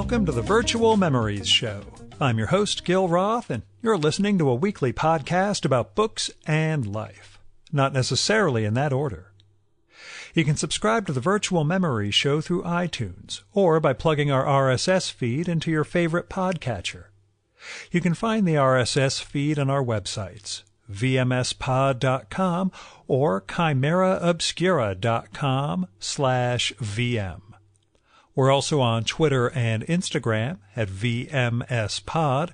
welcome to the Virtual Memories Show. I'm your host, Gil Roth, and you're listening to a weekly podcast about books and life. Not necessarily in that order. You can subscribe to the Virtual Memories Show through iTunes, or by plugging our RSS feed into your favorite podcatcher. You can find the RSS feed on our websites, vmspod.com or chimeraobscura.com/vm. We're also on Twitter and Instagram at vmspod,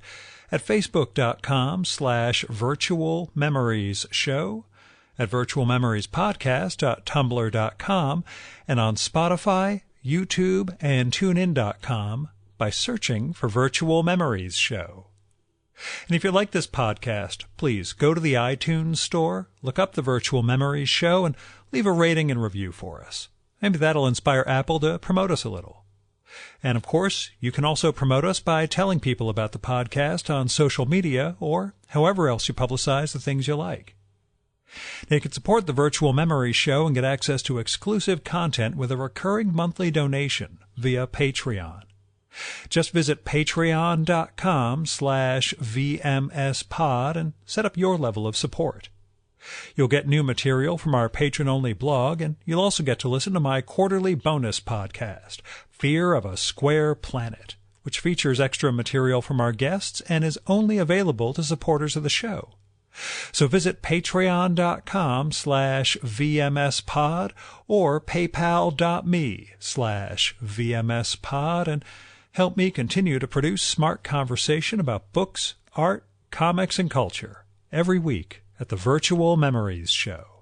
at facebook.com/virtualmemoriesshow, at virtualmemoriespodcast.tumblr.com, and on Spotify, YouTube, and tunein.com by searching for Virtual Memories Show. And if you like this podcast, please go to the iTunes store, look up the Virtual Memories Show, and leave a rating and review for us. Maybe that'll inspire Apple to promote us a little. And of course, you can also promote us by telling people about the podcast on social media or however else you publicize the things you like. Now, you can support the Virtual Memories Show and get access to exclusive content with a recurring monthly donation via Patreon. Just visit patreon.com/vmspod and set up your level of support. You'll get new material from our patron-only blog, and you'll also get to listen to my quarterly bonus podcast, Fear of a Square Planet, which features extra material from our guests and is only available to supporters of the show. So visit patreon.com/vmspod or paypal.me/vmspod and help me continue to produce smart conversation about books, art, comics, and culture every week at the Virtual Memories Show.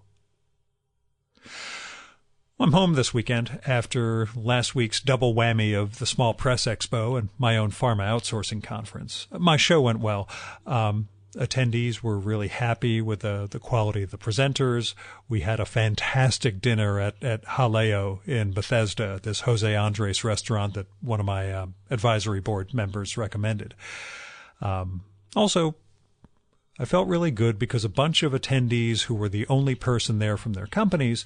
I'm home this weekend after last week's double whammy of the Small Press Expo and my own pharma outsourcing conference. My show went well. Attendees were really happy with the quality of the presenters. We had a fantastic dinner at Jaleo in Bethesda, this Jose Andres restaurant that one of my advisory board members recommended. Also, I felt really good because a bunch of attendees who were the only person there from their companies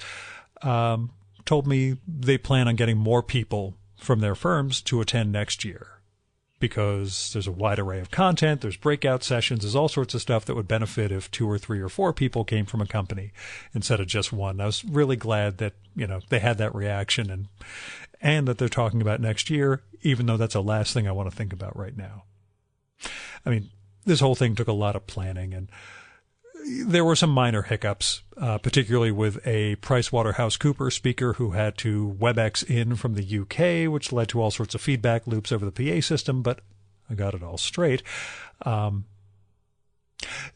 told me they plan on getting more people from their firms to attend next year because there's a wide array of content, there's breakout sessions, there's all sorts of stuff that would benefit if 2 or 3 or 4 people came from a company instead of just one. I was really glad that, they had that reaction and that they're talking about next year, even though that's the last thing I want to think about right now. I mean, this whole thing took a lot of planning, and there were some minor hiccups, particularly with a PricewaterhouseCoopers speaker who had to WebEx in from the UK, which led to all sorts of feedback loops over the PA system, but I got it all straight.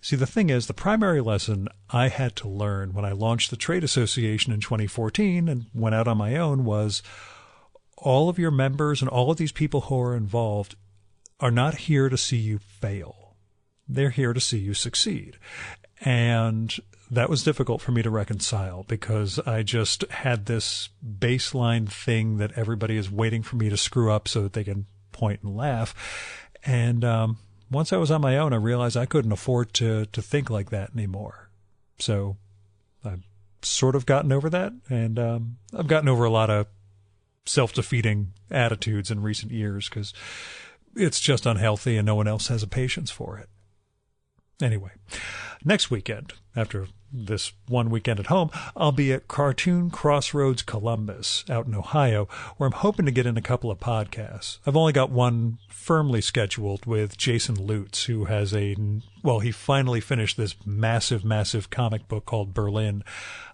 See, the thing is, the primary lesson I had to learn when I launched the trade association in 2014 and went out on my own was all of your members and all of these people who are involved are not here to see you fail. They're here to see you succeed. And that was difficult for me to reconcile because I just had this baseline thing that everybody is waiting for me to screw up so that they can point and laugh. And once I was on my own, I realized I couldn't afford to think like that anymore. So I've sort of gotten over that. And I've gotten over a lot of self-defeating attitudes in recent years because it's just unhealthy and no one else has a patience for it. Anyway, next weekend, after this one weekend at home, I'll be at Cartoon Crossroads Columbus out in Ohio, where I'm hoping to get in a couple of podcasts. I've only got one firmly scheduled with Jason Lutz, who has he finally finished this massive, massive comic book called Berlin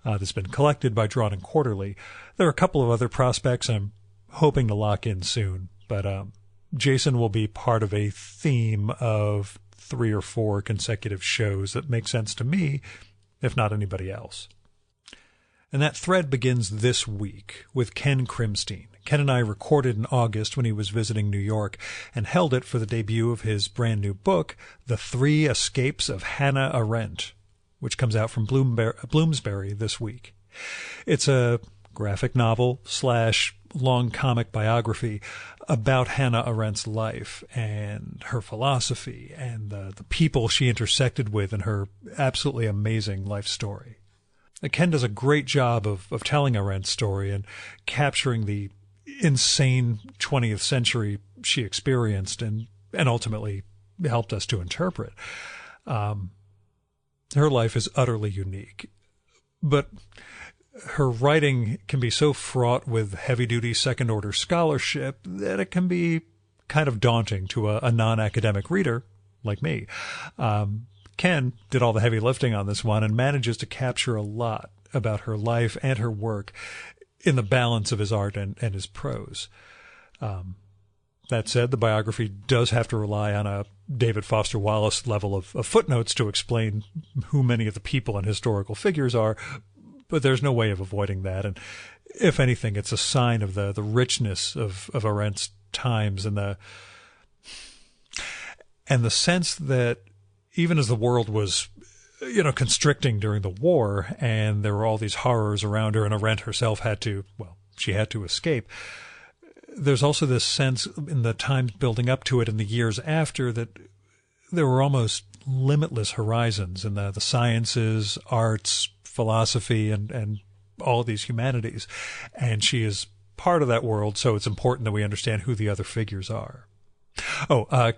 that's been collected by Drawn and Quarterly. There are a couple of other prospects I'm hoping to lock in soon, but Jason will be part of a theme of 3 or 4 consecutive shows that make sense to me, if not anybody else. And that thread begins this week with Ken Krimstein. Ken and I recorded in August when he was visiting New York and held it for the debut of his brand new book, The 3 Escapes of Hannah Arendt, which comes out from Bloomsbury this week. It's a graphic novel / long comic biography about Hannah Arendt's life and her philosophy and the people she intersected with in her absolutely amazing life story. Ken does a great job of telling Arendt's story and capturing the insane 20th century she experienced and ultimately helped us to interpret. Her life is utterly unique, but her writing can be so fraught with heavy-duty second-order scholarship that it can be kind of daunting to a non-academic reader like me. Ken did all the heavy lifting on this one and manages to capture a lot about her life and her work in the balance of his art and his prose. That said, the biography does have to rely on a David Foster Wallace level of footnotes to explain who many of the people and historical figures are, but there's no way of avoiding that. And if anything, it's a sign of the richness of Arendt's times and the sense that even as the world was, constricting during the war and there were all these horrors around her and Arendt herself had to escape, there's also this sense in the times building up to it and the years after that there were almost limitless horizons in the sciences, arts, philosophy, and all these humanities. And she is part of that world, so it's important that we understand who the other figures are.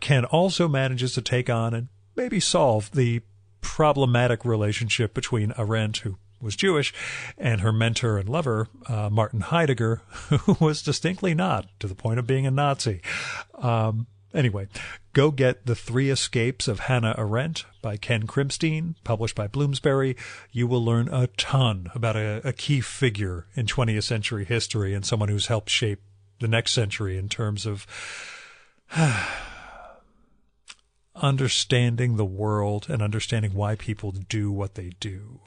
Ken also manages to take on and maybe solve the problematic relationship between Arendt, who was Jewish, and her mentor and lover, Martin Heidegger, who was distinctly not, to the point of being a Nazi. Anyway, go get The Three Escapes of Hannah Arendt by Ken Krimstein, published by Bloomsbury. You will learn a ton about a key figure in 20th century history and someone who's helped shape the next century in terms of understanding the world and understanding why people do what they do.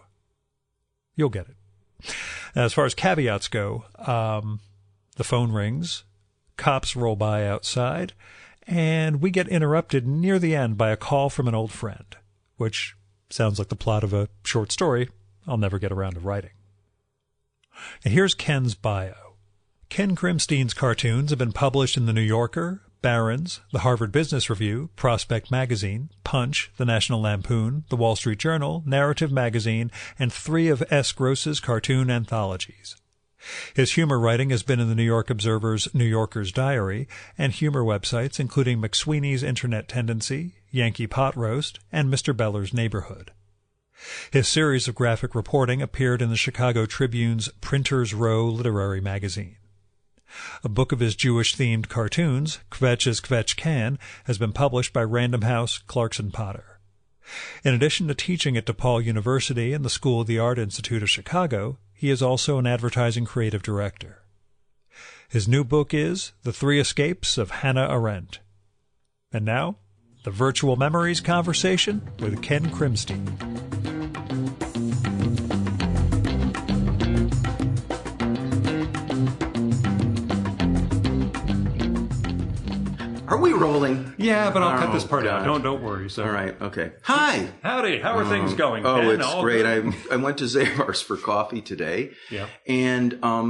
You'll get it. Now, as far as caveats go, the phone rings, cops roll by outside, and we get interrupted near the end by a call from an old friend, which sounds like the plot of a short story I'll never get around to writing. Now, here's Ken's bio. Ken Krimstein's cartoons have been published in The New Yorker, Barron's, the Harvard Business Review, Prospect Magazine, Punch, the National Lampoon, the Wall Street Journal, Narrative Magazine, and 3 of S. Gross's cartoon anthologies. His humor writing has been in the New York Observer's New Yorker's Diary and humor websites including McSweeney's Internet Tendency, Yankee Pot Roast, and Mr. Beller's Neighborhood. His series of graphic reporting appeared in the Chicago Tribune's Printers Row literary magazine. A book of his Jewish-themed cartoons, Kvetch as Kvetch Can, has been published by Random House, Clarkson Potter. In addition to teaching at DePaul University and the School of the Art Institute of Chicago, he is also an advertising creative director. His new book is The Three Escapes of Hannah Arendt. And now, the Virtual Memories Conversation with Ken Krimstein. Are we rolling? Yeah, but I'll cut this part out. Don't worry. So. All right, okay. Hi. Howdy. How are things going? Oh, Ben? it's great. I went to Zavar's for coffee today. Yeah. And I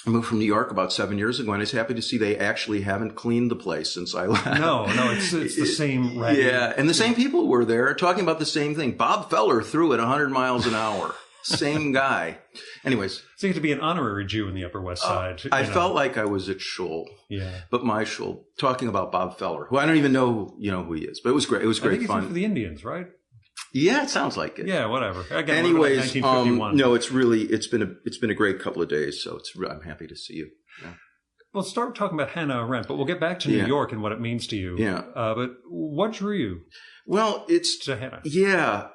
moved from New York about 7 years ago, and I was happy to see they actually haven't cleaned the place since I left. No, it's the same raggedy. Yeah, and the same people were there talking about the same thing. Bob Feller threw it 100 miles an hour. Same guy. Anyways. So you have to be an honorary Jew in the Upper West Side. I felt like I was at Shul. Yeah. But my Shul, talking about Bob Feller, who I don't even know, who he is. But it was great. It was great fun. For the Indians, right? Yeah, it sounds like it. Yeah, whatever. Again, anyways, 1951. No, it's been a great couple of days, so I'm happy to see you. Yeah. Well, let's start talking about Hannah Arendt, but we'll get back to New York and what it means to you. Yeah. But what drew you? Well, to Hannah. Yeah,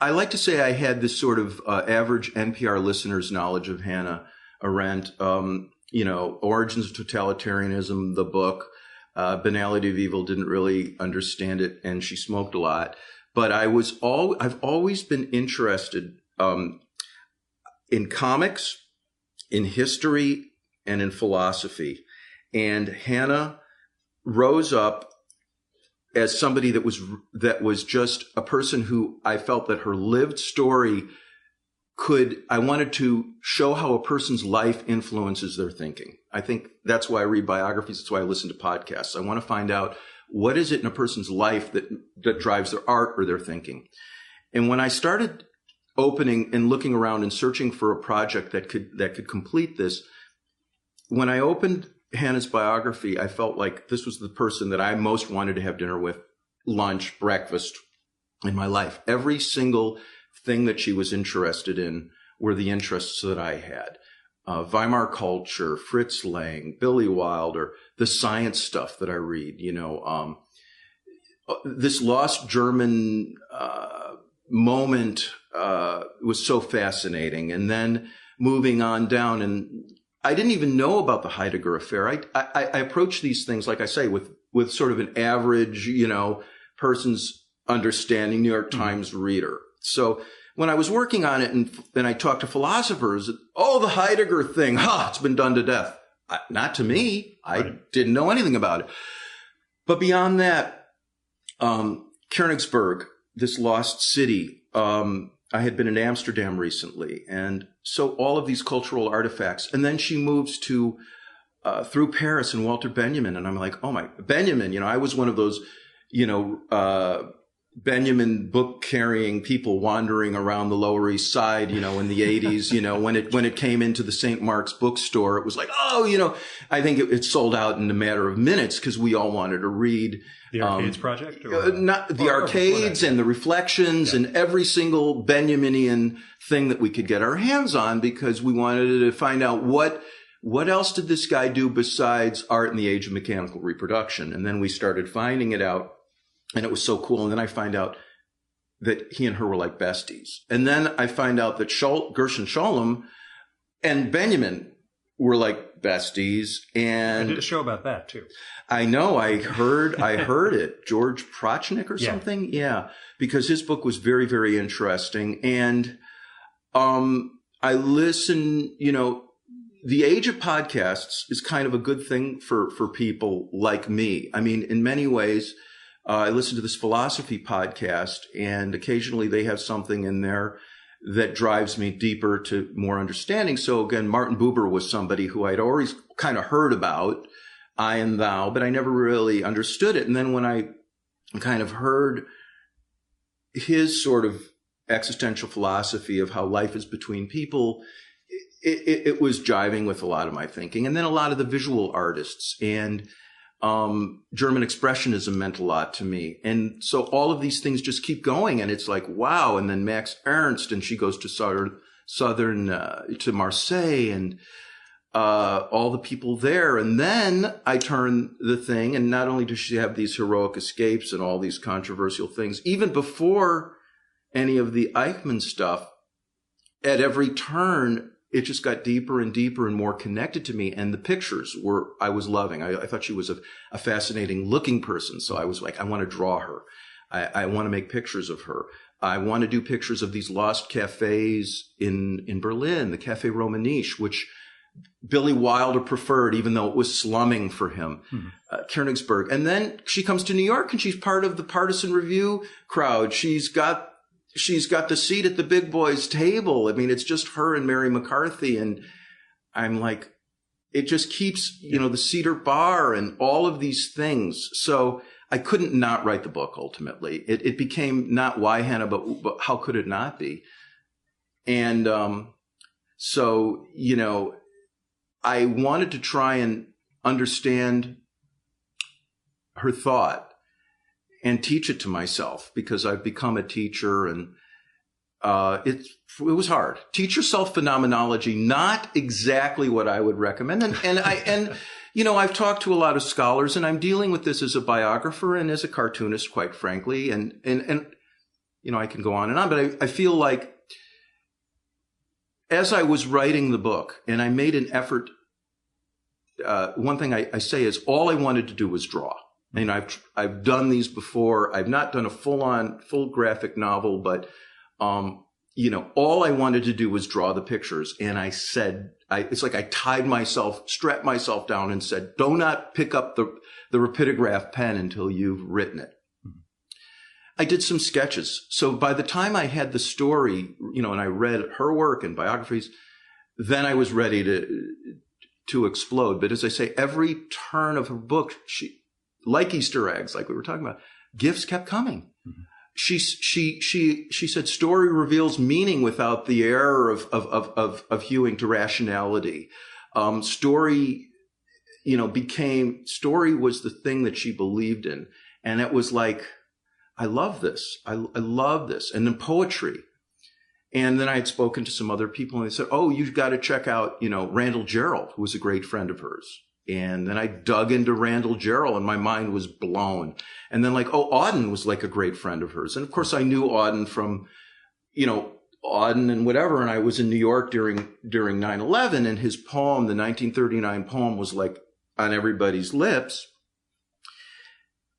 I like to say I had this sort of average NPR listener's knowledge of Hannah Arendt, Origins of Totalitarianism, the book, Banality of Evil, didn't really understand it, and she smoked a lot. But I've always been interested in comics, in history, and in philosophy. And Hannah rose up as somebody that was just a person who I felt that her lived story I wanted to show how a person's life influences their thinking. I think that's why I read biographies. That's why I listen to podcasts. I want to find out what is it in a person's life that drives their art or their thinking. And when I started opening and looking around and searching for a project that could complete this, when I opened Hannah's biography, I felt like this was the person that I most wanted to have dinner with, lunch, breakfast in my life. Every single thing that she was interested in were the interests that I had. Weimar culture, Fritz Lang, Billy Wilder, the science stuff that I read, this lost German moment was so fascinating. And then moving on down, and I didn't even know about the Heidegger Affair. I approach these things, like I say, with sort of an average, person's understanding, New York Times reader. So when I was working on it and I talked to philosophers, the Heidegger thing, it's been done to death. Not to me. I didn't know anything about it. But beyond that, Königsberg, this lost city, I had been in Amsterdam recently. And so all of these cultural artifacts. And then she moves to through Paris and Walter Benjamin. And I'm like, oh my, Benjamin, I was one of those, Benjamin book carrying people wandering around the Lower East Side, in the 80s, when it came into the St. Mark's bookstore, it was like, I think it sold out in a matter of minutes because we all wanted to read. The Arcades Project? Not the Arcades and the Reflections and every single Benjaminian thing that we could get our hands on, because we wanted to find out what else did this guy do besides art in the age of mechanical reproduction. And then we started finding it out. And it was so cool. And then I find out that he and her were like besties. And then I find out that Gershon Scholem and Benjamin were like besties. And I did a show about that too. I know. I heard it. George Prochnik or something. Yeah. Because his book was very, very interesting. And, I listen, the age of podcasts is kind of a good thing for people like me. I mean, in many ways, I listen to this philosophy podcast, and occasionally they have something in there that drives me deeper to more understanding. So again, Martin Buber was somebody who I'd always kind of heard about, I and thou, but I never really understood it. And then when I kind of heard his sort of existential philosophy of how life is between people, it was jiving with a lot of my thinking. And then a lot of the visual artists and German expressionism meant a lot to me. And so all of these things just keep going, and it's like, wow. And then Max Ernst, and she goes to to Marseille, and all the people there. And then I turn the thing, and not only does she have these heroic escapes and all these controversial things, even before any of the Eichmann stuff, at every turn, it just got deeper and deeper and more connected to me. And the pictures I was loving. I thought she was a fascinating looking person. So I was like, I want to draw her. I want to make pictures of her. I want to do pictures of these lost cafes in Berlin, the Café Romaniche, which Billy Wilder preferred, even though it was slumming for him, Königsberg. And then she comes to New York, and she's part of the Partisan Review crowd. She's got the seat at the big boys' table. I mean, it's just her and Mary McCarthy. And I'm like, it just keeps, the Cedar Bar and all of these things. So I couldn't not write the book ultimately. It became not why Hannah, but how could it not be? And so, I wanted to try and understand her thought and teach it to myself, because I've become a teacher, and it was hard. Teacher self-phenomenology, not exactly what I would recommend. And I've talked to a lot of scholars, and I'm dealing with this as a biographer and as a cartoonist, quite frankly. And I can go on and on, but I feel like as I was writing the book, and I made an effort, one thing I say is all I wanted to do was draw. And I've done these before. I've not done a full graphic novel, but, all I wanted to do was draw the pictures. And I said, it's like I strapped myself down and said, do not pick up the rapidograph pen until you've written it. Mm-hmm. I did some sketches. So by the time I had the story, and I read her work and biographies, then I was ready to explode. But as I say, every turn of her book, like Easter eggs, like we were talking about, gifts kept coming. Mm-hmm. She said, story reveals meaning without the error of hewing to rationality. Story, story was the thing that she believed in. And it was like, I love this. I love this. And then poetry. And then I had spoken to some other people and they said, oh, you've got to check out, Randall Jarrell, who was a great friend of hers. And then I dug into Randall Jarrell and my mind was blown. And then Auden was like a great friend of hers. And of course I knew Auden from, Auden and whatever. And I was in New York during 9/11 and his poem, the 1939 poem was like on everybody's lips.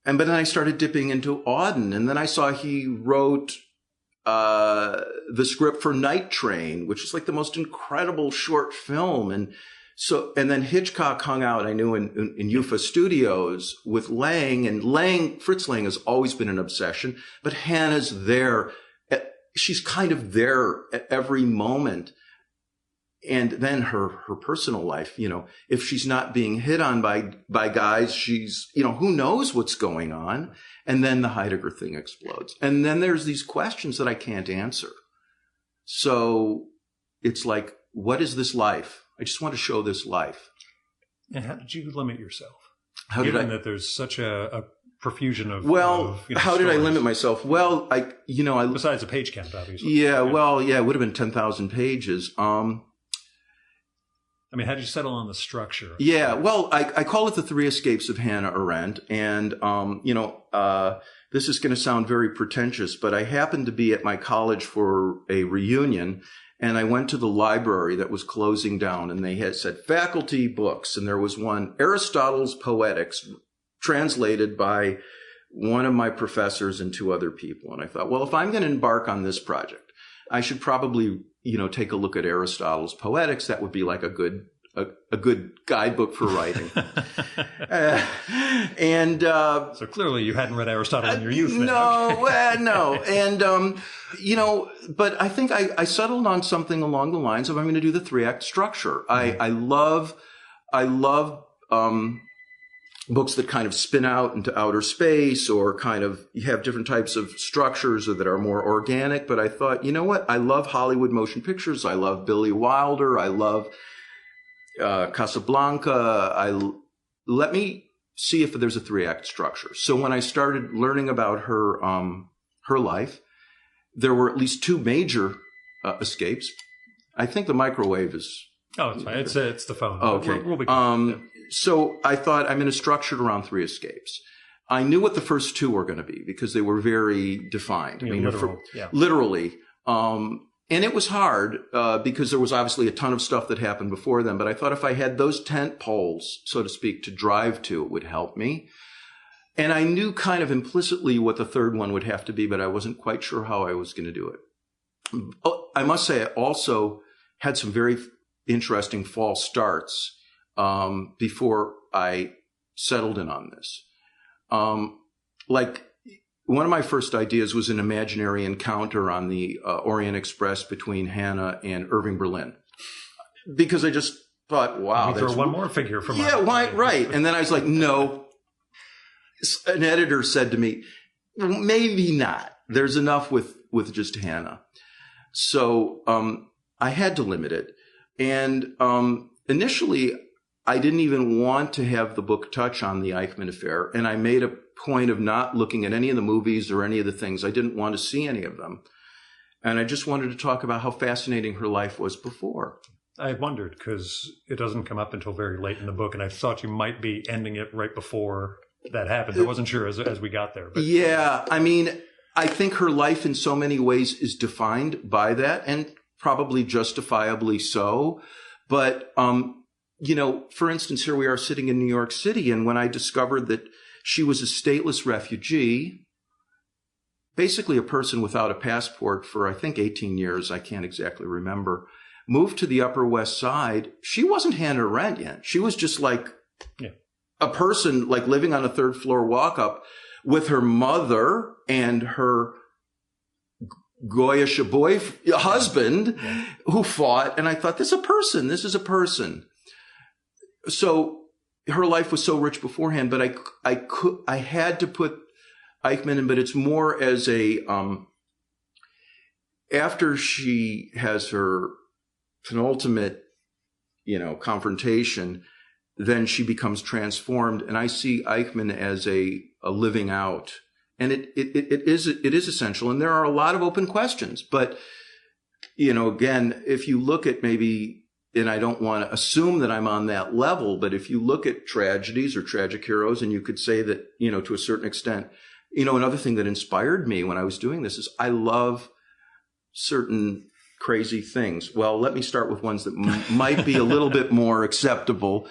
But then I started dipping into Auden and then I saw he wrote the script for Night Train, which is like the most incredible short film. And then Hitchcock hung out, I knew, in UFA Studios with Lang, and Fritz Lang has always been an obsession, but Hannah's there. She's kind of there at every moment. And then her personal life, if she's not being hit on by guys, she's, who knows what's going on. And then the Heidegger thing explodes. And then there's these questions that I can't answer. So it's like, what is this life? I just want to show this life. And how did you limit yourself? Given that there's such a profusion of how did I limit myself? Well, besides the page count, obviously. Yeah, it would have been 10,000 pages. How did you settle on the structure? Yeah, well, I call it the Three Escapes of Hannah Arendt. And, this is going to sound very pretentious, but I happened to be at my college for a reunion. And I went to the library that was closing down and they had said faculty books. And there was one, Aristotle's Poetics, translated by one of my professors and two other people. And I thought, well, if I'm going to embark on this project, I should probably, take a look at Aristotle's Poetics. That would be like a good guidebook for writing. So clearly you hadn't read Aristotle in your youth. No. And, but I think I settled on something along the lines of I'm going to do the 3-act structure. I love books that kind of spin out into outer space or kind of you have different types of structures or that are more organic. But I thought, you know what? I love Hollywood motion pictures. I love Billy Wilder. I love Casablanca. Let me see if there's a 3-act structure. So when I started learning about her life, there were at least 2 major escapes. I think the microwave is. Oh, it's fine. It's the phone. Oh, okay. We'll be good. So I thought I'm going to structure it around 3 escapes. I knew what the first 2 were going to be because they were very defined. Literally. And it was hard because there was obviously a ton of stuff that happened before them. But I thought if I had those tent poles, so to speak, to drive to, it would help me. And I knew kind of implicitly what the third one would have to be, but I wasn't quite sure how I was going to do it. I must say I also had some very interesting false starts before I settled in on this. One of my first ideas was an imaginary encounter on the Orient Express between Hannah and Irving Berlin, because I just thought, wow, throw one more figure from right. And then I was like, no. An editor said to me, maybe not. There's enough with just Hannah. So I had to limit it. And initially, I didn't even want to have the book touch on the Eichmann affair, and I made a point of not looking at any of the movies or any of the things. I didn't want to see any of them. And I just wanted to talk about how fascinating her life was before. I wondered, because it doesn't come up until very late in the book, and I thought you might be ending it right before that happened. I wasn't sure as we got there. But. Yeah, I think her life in so many ways is defined by that, and probably justifiably so. But, for instance, here we are sitting in New York City, and when I discovered that she was a stateless refugee, basically a person without a passport for, I think, 18 years, I can't exactly remember, moved to the Upper West Side. She wasn't Hannah Arendt yet. She was just like a person like living on a 3rd floor walk-up with her mother and her Goyish husband who fought. And I thought, this is a person. So her life was so rich beforehand, but I had to put Eichmann in, but it's more as a, after she has her penultimate, confrontation, then she becomes transformed. And I see Eichmann as a living out. And it is essential. And there are a lot of open questions. But, again, if you look at maybe, and I don't want to assume that I'm on that level, but if you look at tragedies or tragic heroes, and you could say that, to a certain extent, another thing that inspired me when I was doing this is I love certain crazy things. Well, let me start with ones that might be a little bit more acceptable.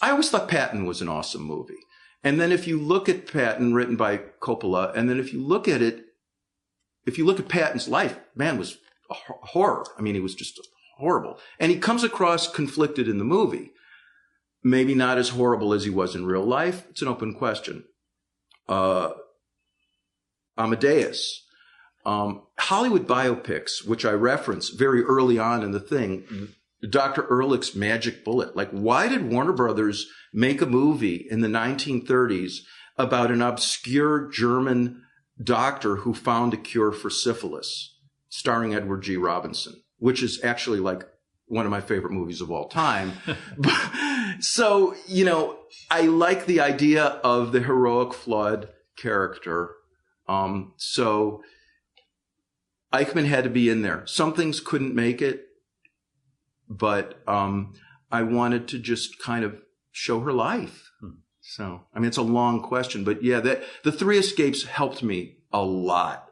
I always thought Patton was an awesome movie. And then if you look at Patton, written by Coppola, and then if you look at Patton's life, man, was a horror. I mean, he was just horrible. And he comes across conflicted in the movie. Maybe not as horrible as he was in real life. It's an open question. Amadeus. Hollywood biopics, which I reference very early on in the thing, Dr. Ehrlich's Magic Bullet. Like, why did Warner Brothers make a movie in the 1930s about an obscure German doctor who found a cure for syphilis, starring Edward G. Robinson, which is actually like one of my favorite movies of all time. So, I like the idea of the heroic, flawed character. So Eichmann had to be in there. Some things couldn't make it, but I wanted to just kind of show her life. So, I mean, it's a long question, but yeah, the Three Escapes helped me a lot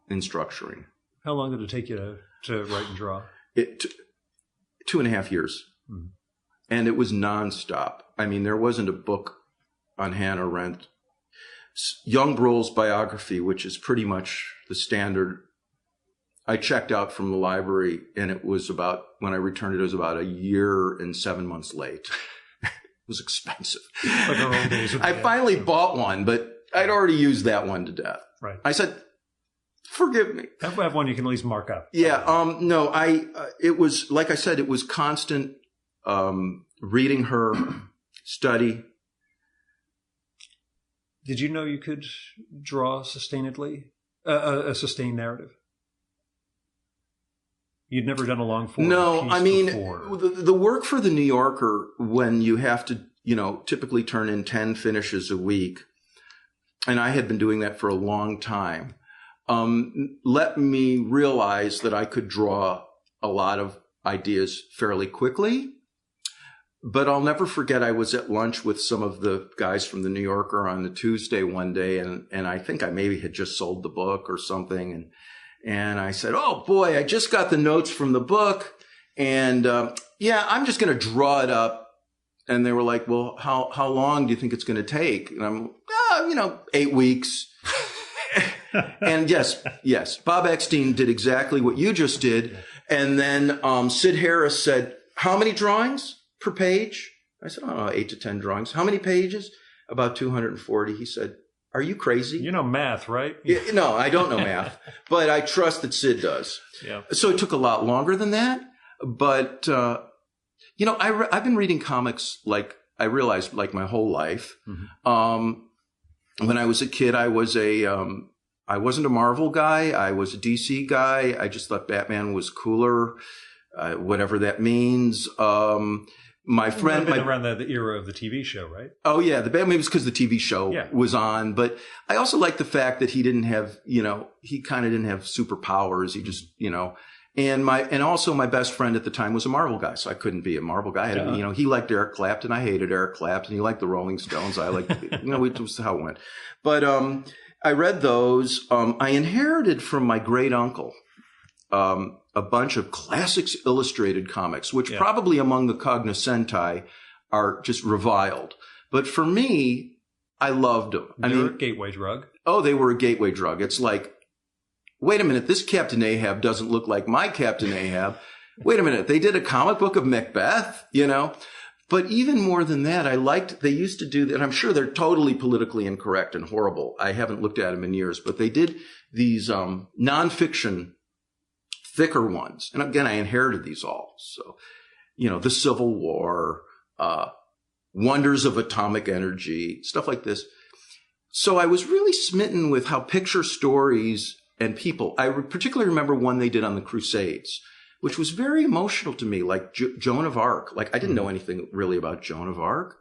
in structuring. How long did it take you to write and draw? 2.5 years. Mm-hmm. And it was nonstop. I mean, there wasn't a book on Hannah Arendt. Young Brohl's biography, which is pretty much the standard, I checked out from the library, and it was about, when I returned it was about 1 year and 7 months late. It was expensive. Like our old days. I finally bought one, but I'd already used that one to death. Right. I said, forgive me. Have one you can at least mark up. Yeah. No, it was, like I said, it was constant reading her, study. Did you know you could draw sustainedly, a sustained narrative? You'd never done a long form No, piece I mean, before. The work for the New Yorker, when you have to, typically turn in 10 finishes a week, and I had been doing that for a long time, let me realize that I could draw a lot of ideas fairly quickly. But I'll never forget, I was at lunch with some of the guys from the New Yorker on the Tuesday one day, and I think I maybe had just sold the book or something. And I said, oh, boy, I just got the notes from the book, and I'm just going to draw it up. And they were like, well, how long do you think it's going to take? And I'm, 8 weeks. And yes, Bob Eckstein did exactly what you just did. And then Sid Harris said, how many drawings per page? I said, 8 to 10 drawings. How many pages? About 240. He said, are you crazy? You know math, right? Yeah, no, I don't know math, but I trust that Sid does. Yeah. So it took a lot longer than that. But, I've been reading comics I realized my whole life. Mm-hmm. When I was a kid, I wasn't a Marvel guy. I was a DC guy. I just thought Batman was cooler, whatever that means. My friend, around the era of the TV show, right? Oh yeah, the Batman was because the TV show was on. But I also like the fact that he didn't have, he kind of didn't have superpowers. He just, and also my best friend at the time was a Marvel guy, so I couldn't be a Marvel guy. I had to be, he liked Eric Clapton, I hated Eric Clapton. He liked the Rolling Stones, I liked, it was how it went. But I read those. I inherited from my great uncle a bunch of Classics Illustrated comics, which probably among the cognoscenti are just reviled. But for me, I loved them. They were a gateway drug. Oh, they were a gateway drug. It's like, wait a minute, this Captain Ahab doesn't look like my Captain Ahab. Wait a minute, they did a comic book of Macbeth, But even more than that, they used to do that. I'm sure they're totally politically incorrect and horrible. I haven't looked at them in years, but they did these nonfiction thicker ones. And again, I inherited these all. So, the Civil War, Wonders of Atomic Energy, stuff like this. So I was really smitten with how picture stories and people, I particularly remember one they did on the Crusades, which was very emotional to me, like Joan of Arc. Like, I didn't know anything really about Joan of Arc.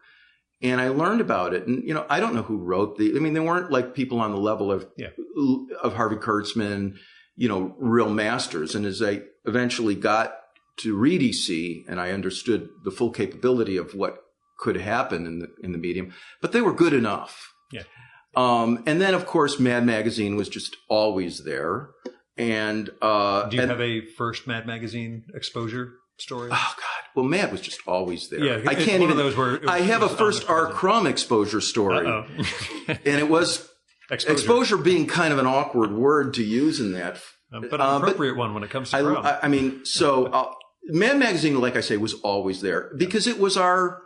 And I learned about it. And, I don't know who wrote they weren't like people on the level of Harvey Kurtzman, real masters. And as I eventually got to read EC and I understood the full capability of what could happen in the medium, but they were good enough. Yeah. And then, of course, Mad Magazine was just always there. And do you have a first Mad Magazine exposure story? Oh God! Well, Mad was just always there. Yeah, I can't even. Of those where I have a first R. Crumb exposure story, and it was exposure being kind of an awkward word to use in that, but an appropriate one when it comes to Crumb. Mad Magazine, like I say, was always there because it was our.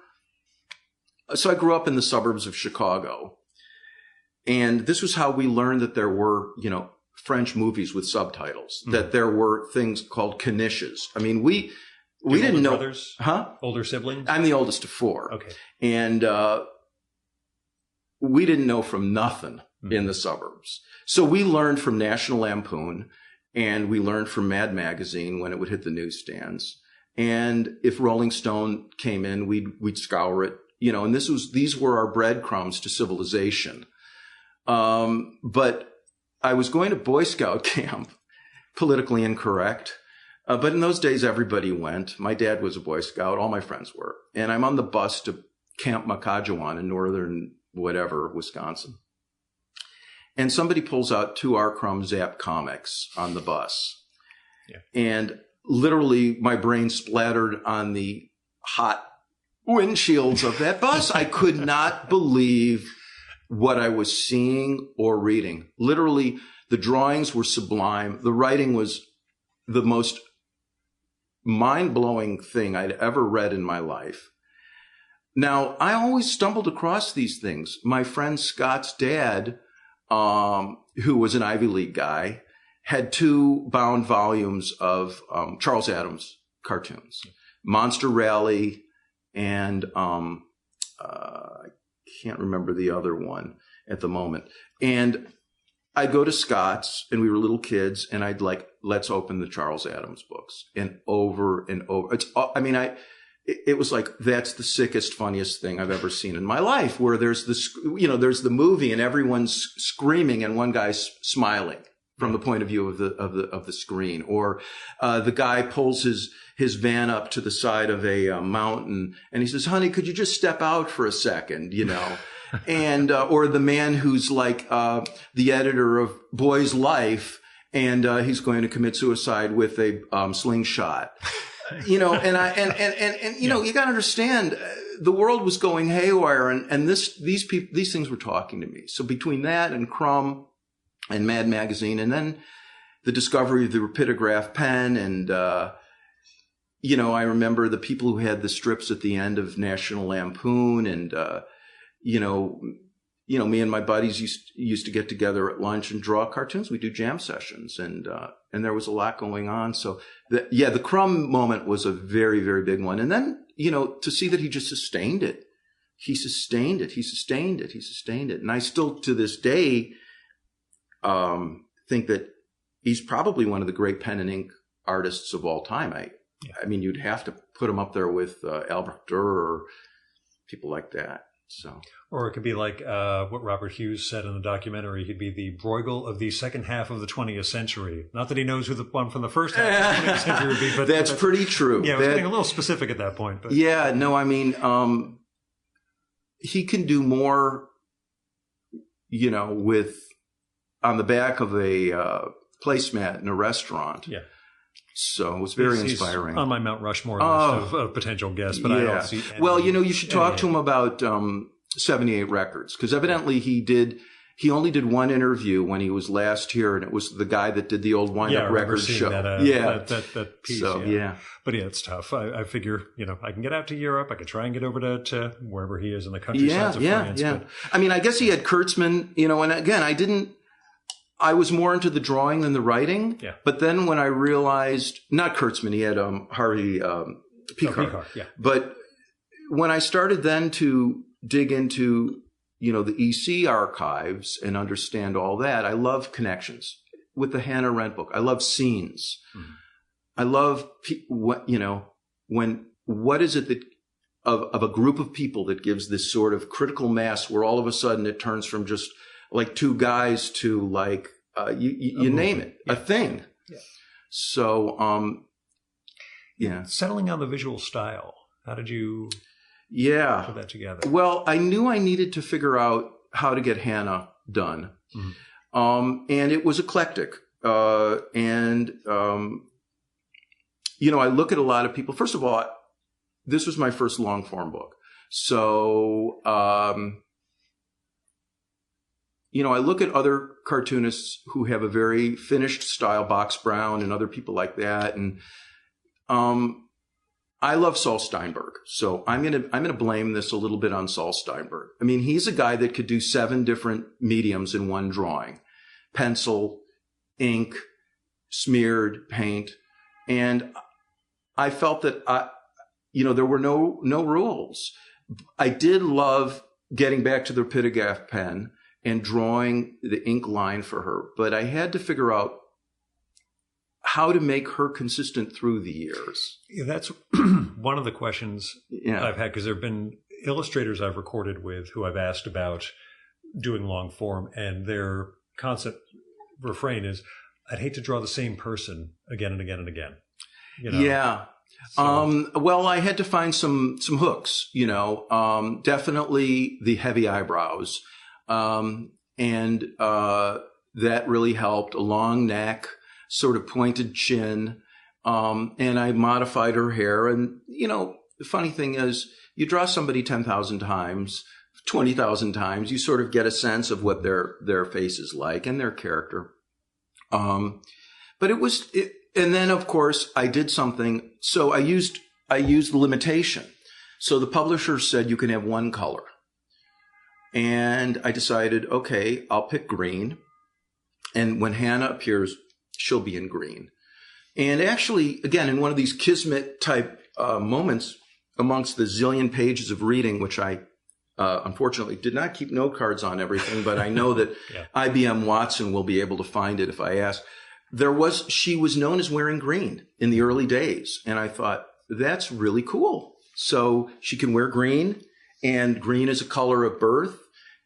So I grew up in the suburbs of Chicago, and this was how we learned that there were, French movies with subtitles. That there were things called knishes. I mean, we didn't know. Brothers? Huh? Older siblings? I'm the oldest of four. Okay. And we didn't know from nothing in the suburbs. So we learned from National Lampoon and we learned from Mad Magazine when it would hit the newsstands. And if Rolling Stone came in, we'd scour it, and these were our breadcrumbs to civilization. But I was going to Boy Scout camp, politically incorrect. But in those days, everybody went. My dad was a Boy Scout. All my friends were. And I'm on the bus to Camp Makajuan in northern Wisconsin. And somebody pulls out 2 R. Crumb Zap comics on the bus. Yeah. And literally my brain splattered on the hot windshields of that bus. I could not believe what I was seeing or reading. Literally, the drawings were sublime. The writing was the most mind-blowing thing I'd ever read in my life. Now, I always stumbled across these things. My friend Scott's dad, who was an Ivy League guy, had 2 bound volumes of Charles Addams cartoons, Monster Rally, and I can't remember the other one at the moment. And I'd go to Scott's, and we were little kids, and I'd like, let's open the Charles Addams books, and over and over. It was like, that's the sickest, funniest thing I've ever seen in my life, where there's there's the movie and everyone's screaming and one guy's smiling from the point of view of the screen, or the guy pulls his van up to the side of a mountain and he says, honey, could you just step out for a second, and or the man who's like the editor of Boy's Life and he's going to commit suicide with a slingshot. You got to understand, the world was going haywire, and these things were talking to me. So between that and Crumb and Mad Magazine, and then the discovery of the rapidograph pen, and I remember the people who had the strips at the end of National Lampoon, and me and my buddies used to get together at lunch and draw cartoons. We do jam sessions, and there was a lot going on. So the Crumb moment was a very, very big one. And then, to see that he just sustained it. He sustained it. And I still, to this day, think that he's probably one of the great pen and ink artists of all time. I mean, you'd have to put him up there with Albert Durr or people like that. So, or it could be like what Robert Hughes said in the documentary. He'd be the Bruegel of the second half of the 20th century. Not that he knows who the one from the first half of the 20th century would be, but that's pretty true. Yeah, I was getting a little specific at that point. But. Yeah, no, I mean, he can do more, with on the back of a placemat in a restaurant. Yeah. So it was very inspiring. He's on my Mount Rushmore list of potential guests, but I don't see any. Well, you should talk to him about 78 Records, because evidently he only did one interview when he was last here, and it was the guy that did the old Wind-Up Records show. That piece. So, yeah. But yeah, it's tough. I figure, I can get out to Europe. I could try and get over to wherever he is in the countrysides of France. Yeah. But, I mean, I guess he had Kurtzman, and again, I was more into the drawing than the writing. Yeah. But then when I realized, not Kurtzman, he had Harvey Picard. Yeah. But when I started then to dig into, the EC archives and understand all that, I love connections with the Hannah Arendt book. I love scenes. I love, what is it that of a group of people that gives this sort of critical mass where all of a sudden it turns from just like two guys to like, you name it, a thing. Yeah. So, Settling on the visual style. How did you put that together? Well, I knew I needed to figure out how to get Hannah done. Mm-hmm. And it was eclectic. I look at a lot of people. First of all, this was my first long form book. So, I look at other cartoonists who have a very finished style, Box Brown and other people like that. And, I love Saul Steinberg. So I'm going to blame this a little bit on Saul Steinberg. I mean, he's a guy that could do 7 different mediums in one drawing: pencil, ink, smeared paint. And I felt that there were no rules. I did love getting back to the Pitagaf pen and drawing the ink line for her, but I had to figure out how to make her consistent through the years. Yeah, that's one of the questions I've had, because there have been illustrators I've recorded with who I've asked about doing long form, and their constant refrain is, I'd hate to draw the same person again and again and again. Yeah. So. Well, I had to find some hooks, definitely the heavy eyebrows. And that really helped. A long neck, sort of pointed chin. And I modified her hair. And, the funny thing is, you draw somebody 10,000 times, 20,000 times, you sort of get a sense of what their face is like and their character. But and then of course I did something. So I used the limitation. So the publisher said you can have one color. And I decided, okay, I'll pick green. And when Hannah appears, she'll be in green. And actually, again, in one of these kismet type moments amongst the zillion pages of reading, which I unfortunately did not keep note cards on everything, but I know that IBM Watson will be able to find it if I ask. She was known as wearing green in the early days. And I thought, that's really cool. So she can wear green, and green is a color of birth,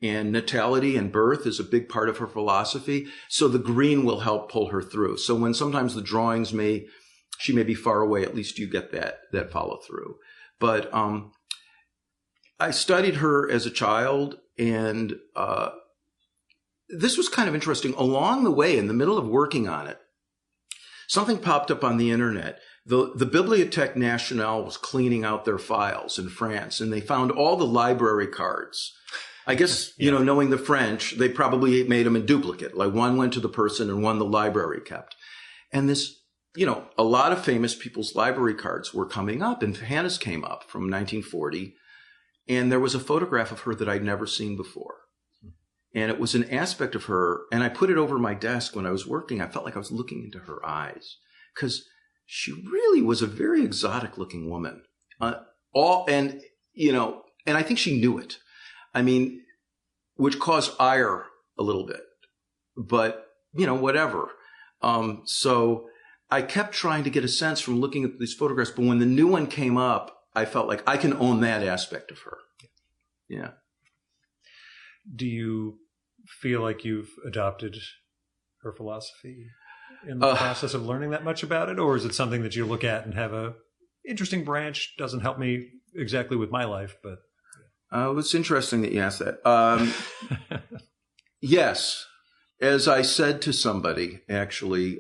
and natality and birth is a big part of her philosophy. So the green will help pull her through. So when sometimes the drawings she may be far away, at least you get that follow through. But, I studied her as a child, and, this was kind of interesting. Along the way, in the middle of working on it, something popped up on the internet. The Bibliothèque Nationale was cleaning out their files in France, and they found all the library cards. I guess, knowing the French, they probably made them in duplicate. Like one went to the person and one the library kept. And this, a lot of famous people's library cards were coming up, and Hannah's came up from 1940. And there was a photograph of her that I'd never seen before. And it was an aspect of her, and I put it over my desk when I was working. I felt like I was looking into her eyes, because she really was a very exotic looking woman. And I think she knew it. I mean, which caused ire a little bit, but whatever. So I kept trying to get a sense from looking at these photographs, but when the new one came up, I felt like I can own that aspect of her. Yeah. Do you feel like you've adopted her philosophy in the process of learning that much about it? Or is it something that you look at and have a interesting branch, doesn't help me exactly with my life, but... It's interesting that you asked that. Yes. As I said to somebody, actually,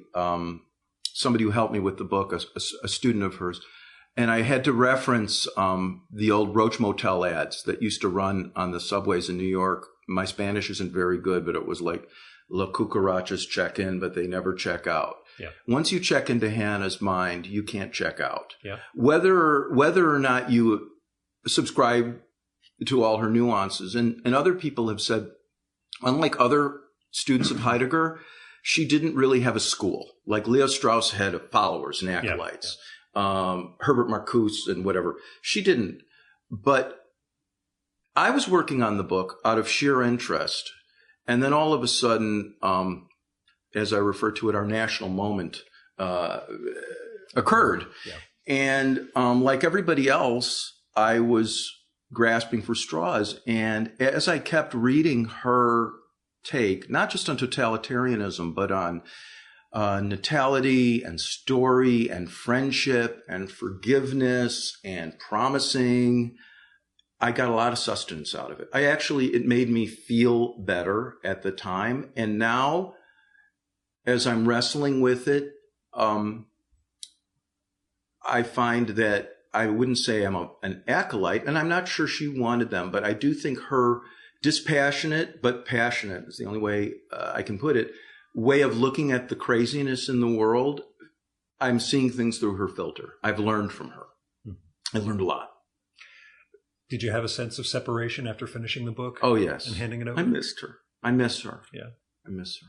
somebody who helped me with the book, a student of hers, and I had to reference the old Roach Motel ads that used to run on the subways in New York. My Spanish isn't very good, but it was like, La cucarachas check in, but they never check out. Yeah. Once you check into Hannah's mind, you can't check out. Yeah. Whether or not you subscribe to all her nuances. And other people have said, unlike other students of Heidegger, she didn't really have a school. Like Leo Strauss had followers and acolytes. Yeah. Herbert Marcuse and whatever. She didn't. But I was working on the book out of sheer interest. And then all of a sudden, as I refer to it, our national moment. occurred. Yeah. And like everybody else, I was grasping for straws. And as I kept reading her take, not just on totalitarianism, but on natality and story and friendship and forgiveness and promising, I got a lot of sustenance out of it. It made me feel better at the time. And now, as I'm wrestling with it, I find that I wouldn't say I'm an acolyte, and I'm not sure she wanted them, but I do think her dispassionate but passionate is the only way I can put it, way of looking at the craziness in the world. I'm seeing things through her filter. I've learned from her. I learned a lot. Did you have a sense of separation after finishing the book? Oh, yes. And handing it over? I missed her. I miss her. Yeah. I miss her.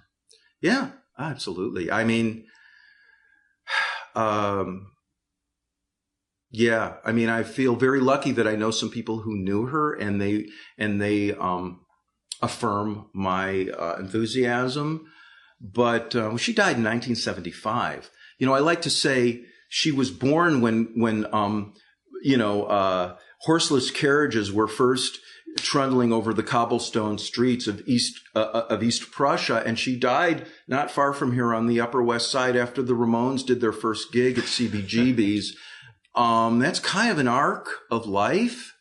Yeah, absolutely. I mean, yeah. I mean, I feel very lucky that I know some people who knew her, and they affirm my enthusiasm. But she died in 1975. You know, I like to say she was born when horseless carriages were first trundling over the cobblestone streets of East Prussia, and she died not far from here on the Upper West Side after the Ramones did their first gig at CBGB's. That's kind of an arc of life.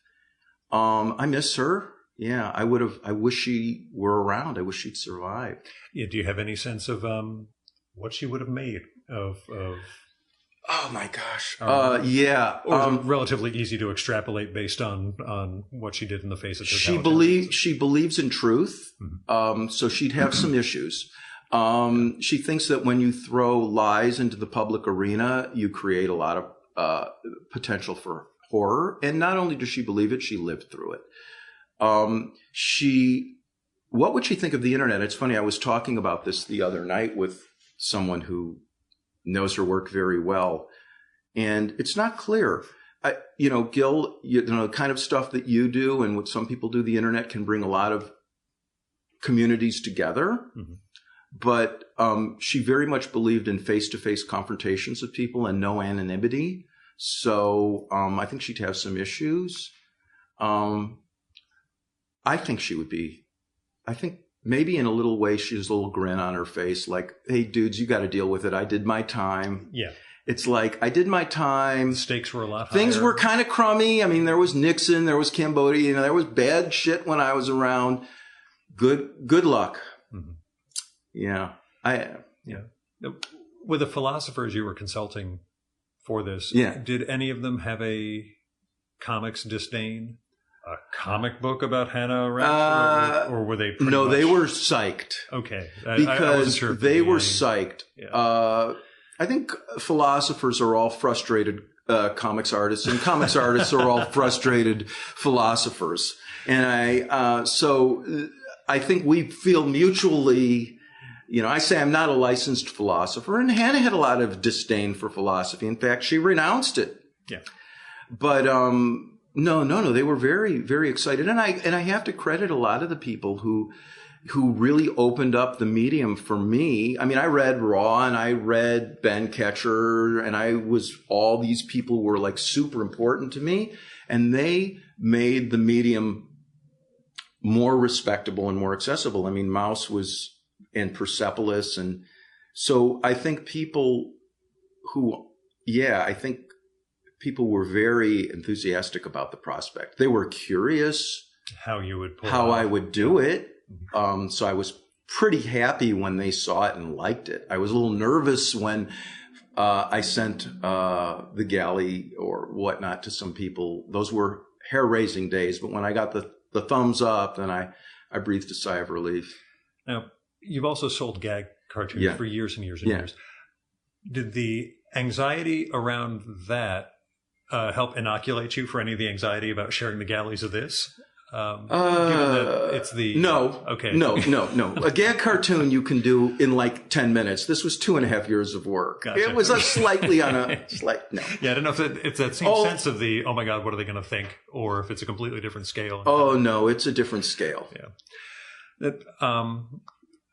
I miss her. Yeah, I wish she were around. I wish she'd survived. Yeah, do you have any sense of what she would have made of Oh my gosh. Yeah. Or is it relatively easy to extrapolate based on what she did in the face of totalitarianism? She believes in truth. Mm-hmm. So she'd have some issues. She thinks that when you throw lies into the public arena, you create a lot of potential for horror. And not only does she believe it, she lived through it. What would she think of the internet? It's funny. I was talking about this the other night with someone who knows her work very well. And it's not clear. Gil, the kind of stuff that you do and what some people do, the internet can bring a lot of communities together. Mm-hmm. But she very much believed in face-to-face confrontations with people and no anonymity. So I think she'd have some issues. I think maybe in a little way, she has a little grin on her face, like, hey, dudes, you got to deal with it. I did my time. Yeah. It's like, I did my time. The stakes were a lot higher. Things were kind of crummy. I mean, there was Nixon, there was Cambodia, there was bad shit when I was around. Good luck. Mm-hmm. Yeah. With the philosophers you were consulting for this, did any of them have a comics disdain? A comic book about Hannah Arendt, or were they? No, they were psyched. Okay, because I wasn't sure they were psyched. Yeah. I think philosophers are all frustrated comics artists, and comics artists are all frustrated philosophers. And so I think we feel mutually. I say I'm not a licensed philosopher, and Hannah had a lot of disdain for philosophy. In fact, she renounced it. Yeah, but. No. They were very, very excited. And I have to credit a lot of the people who really opened up the medium for me. I mean, I read Raw and I read Ben Ketcher, and all these people were like super important to me, and they made the medium more respectable and more accessible. I mean, Maus and Persepolis. And so I think people were very enthusiastic about the prospect. They were curious how I would do it. So I was pretty happy when they saw it and liked it. I was a little nervous when I sent the galley or whatnot to some people. Those were hair-raising days, but when I got the thumbs up, then I breathed a sigh of relief. Now, you've also sold gag cartoons for years and years and years. Did the anxiety around that help inoculate you for any of the anxiety about sharing the galleys of this? Given that it's No. Okay. No. A gag cartoon you can do in like 10 minutes. This was 2.5 years of work. Gotcha. It was slightly on a slight, no. Yeah, I don't know if it's that same sense of the, oh my God, what are they going to think? Or if it's a completely different scale. Oh, no, it's a different scale. Yeah.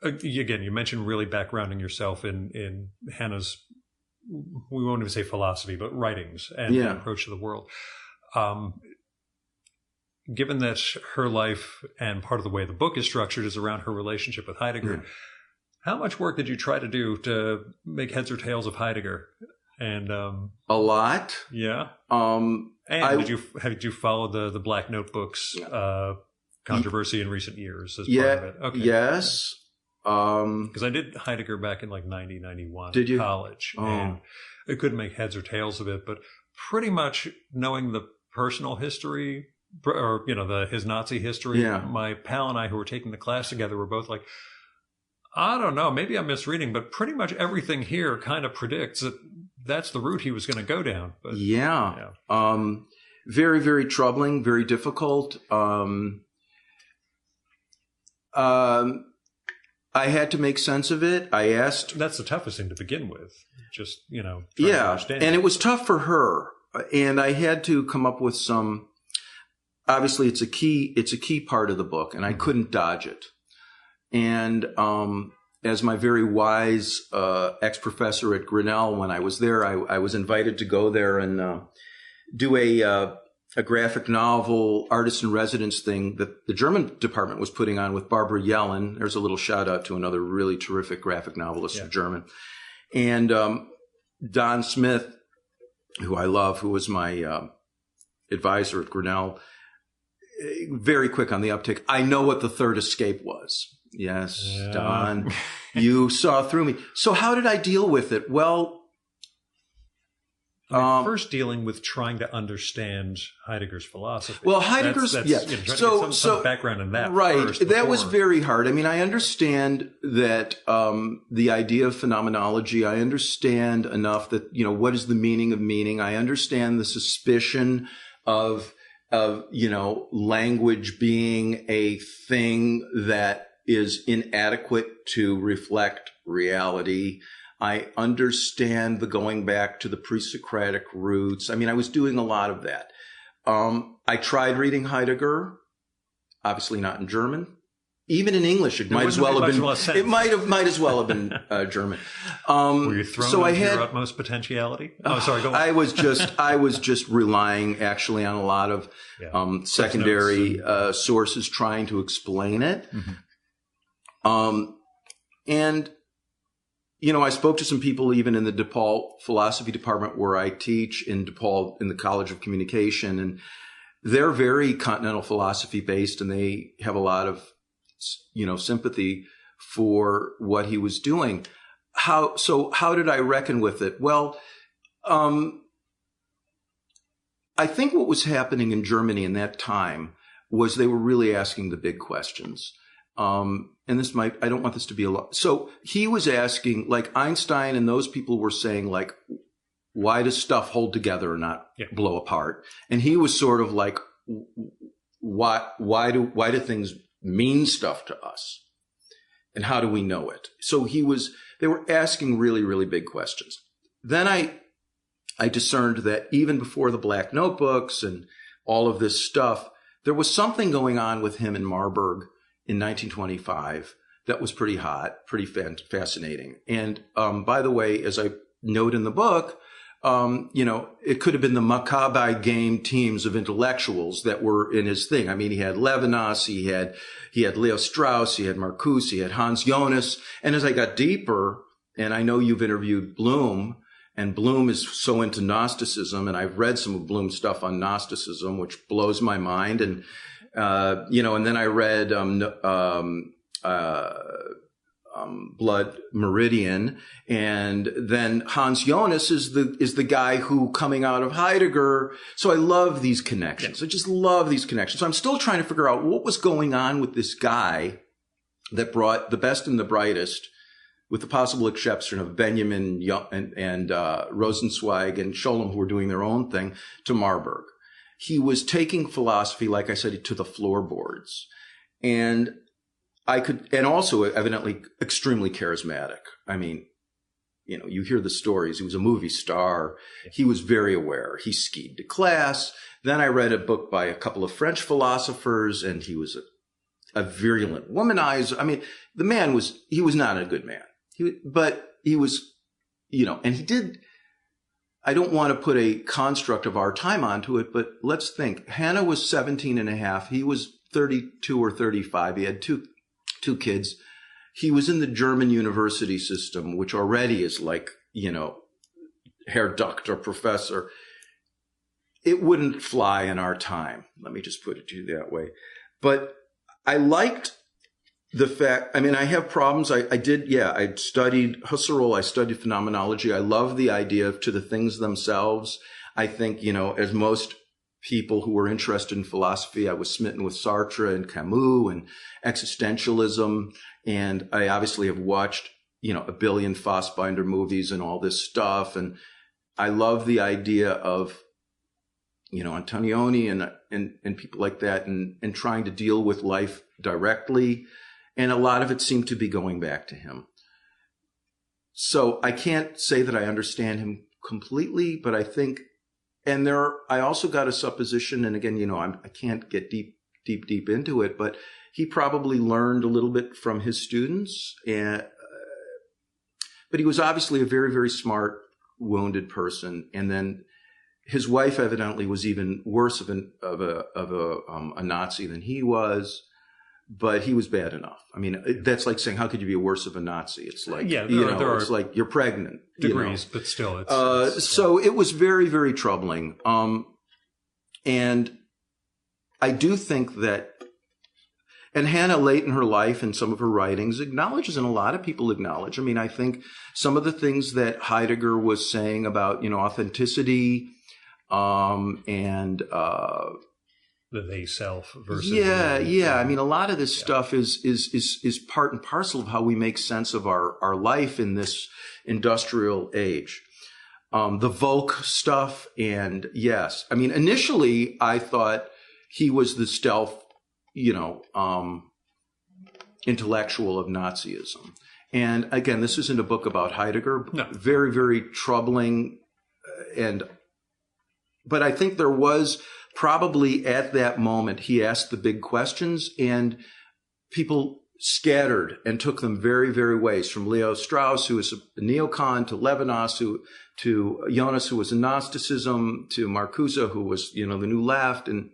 Again, you mentioned really backgrounding yourself in Hannah's we won't even say philosophy, but writings and an approach to the world. Given that her life and part of the way the book is structured is around her relationship with Heidegger, how much work did you try to do to make heads or tails of Heidegger? And a lot. Yeah. Did you follow the Black Notebooks controversy in recent years as part of it? Okay. Yes. Because I did Heidegger back in like 91. Did you? College. And I couldn't make heads or tails of it, but pretty much knowing the personal history or, his Nazi history, my pal and I who were taking the class together were both like, I don't know, maybe I'm misreading, but pretty much everything here kind of predicts that that's the route he was going to go down. But, very, very troubling, very difficult. I had to make sense of it. I asked. That's the toughest thing to begin with. Just, trying to understand. And it was tough for her. And I had to come up with some, obviously it's a key part of the book, and I couldn't dodge it. And as my very wise ex-professor at Grinnell, when I was there, I was invited to go there and do a graphic novel artist in residence thing that the German department was putting on with Barbara Yellen. There's a little shout out to another really terrific graphic novelist of German. And Don Smith, who I love, who was my advisor at Grinnell, very quick on the uptick. I know what the third escape was. Yes, Don, you saw through me. So how did I deal with it? Well, first dealing with trying to understand Heidegger's philosophy. Well, Heidegger's, some background in that. Right. That was very hard. I mean, I understand that the idea of phenomenology, I understand enough that, what is the meaning of meaning? I understand the suspicion of language being a thing that is inadequate to reflect reality. I understand the going back to the pre-Socratic roots. I mean, I was doing a lot of that. I tried reading Heidegger, obviously not in German. Even in English, it might as well have been. It might as well have been German. Were you thrown into your utmost potentiality? Oh, sorry. Go on. I was just relying actually on a lot of secondary sources trying to explain it. Mm-hmm. And I spoke to some people even in the DePaul philosophy department where I teach in DePaul in the College of Communication, and they're very continental philosophy based, and they have a lot of sympathy for what he was doing. How did I reckon with it? Well, I think what was happening in Germany in that time was they were really asking the big questions. And I don't want this to be a lot. So he was asking, like Einstein and those people were saying, like, why does stuff hold together and not blow apart? And he was sort of like, why do things mean stuff to us? And how do we know it? So they were asking really, really big questions. Then I discerned that even before the Black Notebooks and all of this stuff, there was something going on with him in Marburg in 1925 that was pretty hot, pretty fascinating. And by the way, as I note in the book, it could have been the Maccabi game teams of intellectuals that were in his thing. I mean, he had Levinas, he had Leo Strauss, he had Marcuse, he had Hans Jonas. And as I got deeper, and I know you've interviewed Bloom, and Bloom is so into Gnosticism, and I've read some of Bloom's stuff on Gnosticism, which blows my mind. And and then I read Blood Meridian, and then Hans Jonas is the guy who coming out of Heidegger. So I love these connections. I just love these connections. So I'm still trying to figure out what was going on with this guy that brought the best and the brightest, with the possible exception of Benjamin and Rosenzweig and Scholem, who were doing their own thing, to Marburg. He was taking philosophy, like I said, to the floorboards. And also evidently extremely charismatic. I mean, you hear the stories. He was a movie star. He was very aware. He skied to class. Then I read a book by a couple of French philosophers, and he was a virulent womanizer. I mean, the man he was not a good man. But he was, and he did I don't want to put a construct of our time onto it, but let's think. Hannah was 17 and a half. He was 32 or 35. He had two kids. He was in the German university system, which already is like, Herr Doctor, Professor. It wouldn't fly in our time. Let me just put it to you that way. But I liked the fact, I have problems. I studied Husserl. I studied phenomenology. I love the idea to the things themselves. I think, as most people who were interested in philosophy, I was smitten with Sartre and Camus and existentialism. And I obviously have watched, a billion Fassbinder movies and all this stuff. And I love the idea of, Antonioni and people like that and trying to deal with life directly. And a lot of it seemed to be going back to him. So I can't say that I understand him completely, but I think, I also got a supposition, and again, I can't get deep into it, but he probably learned a little bit from his students, but he was obviously a very, very smart, wounded person. And then his wife evidently was even worse of a Nazi than he was. But he was bad enough. That's like saying, how could you be worse of a Nazi? It's like, there it's like you're pregnant. Degrees, but still. It's so it was very, very troubling. And I do think that, and Hannah late in her life and some of her writings acknowledges, and a lot of people acknowledge, I think some of the things that Heidegger was saying about, authenticity, and, the they self versus a lot of this stuff is part and parcel of how we make sense of our life in this industrial age. The Volk stuff, and yes, initially I thought he was the stealth, intellectual of Nazism. And again, this isn't a book about Heidegger. No. Very, very troubling, but I think there was. Probably at that moment, he asked the big questions, and people scattered and took them very, very ways. From Leo Strauss, who was a neocon, to Levinas, to Jonas, who was a Gnosticism, to Marcuse, who was, the New Left, and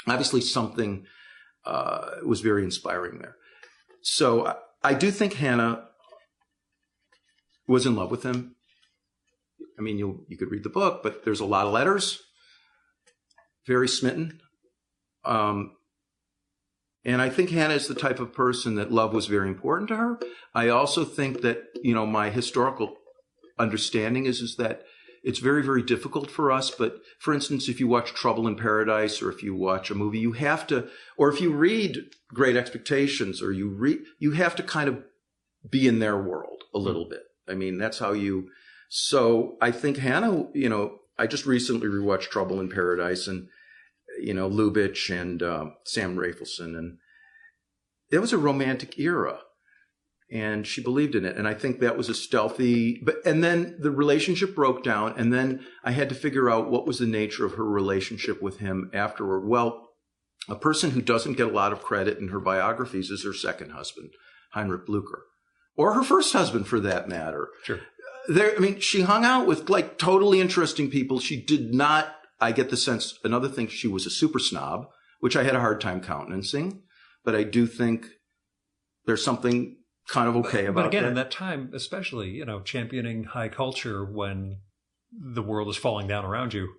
obviously something was very inspiring there. So I do think Hannah was in love with him. You could read the book, but there's a lot of letters. Very smitten. And I think Hannah is the type of person that love was very important to her. I also think that, my historical understanding is that it's very, very difficult for us. But for instance, if you watch Trouble in Paradise, or if you watch a movie, you have to, or if you read Great Expectations, or you have to kind of be in their world a little bit. That's how so I think Hannah, I just recently rewatched Trouble in Paradise, and, Lubitsch and Sam Rafelson. And it was a romantic era, and she believed in it. And I think that was a stealthy, and then the relationship broke down. And then I had to figure out what was the nature of her relationship with him afterward. Well, a person who doesn't get a lot of credit in her biographies is her second husband, Heinrich Blucher, or her first husband for that matter. Sure. She hung out with like totally interesting people. She did not, I get the sense, another thing, she was a super snob, which I had a hard time countenancing, but I do think there's something kind of okay about that. But again, in that time, especially, championing high culture when the world is falling down around you,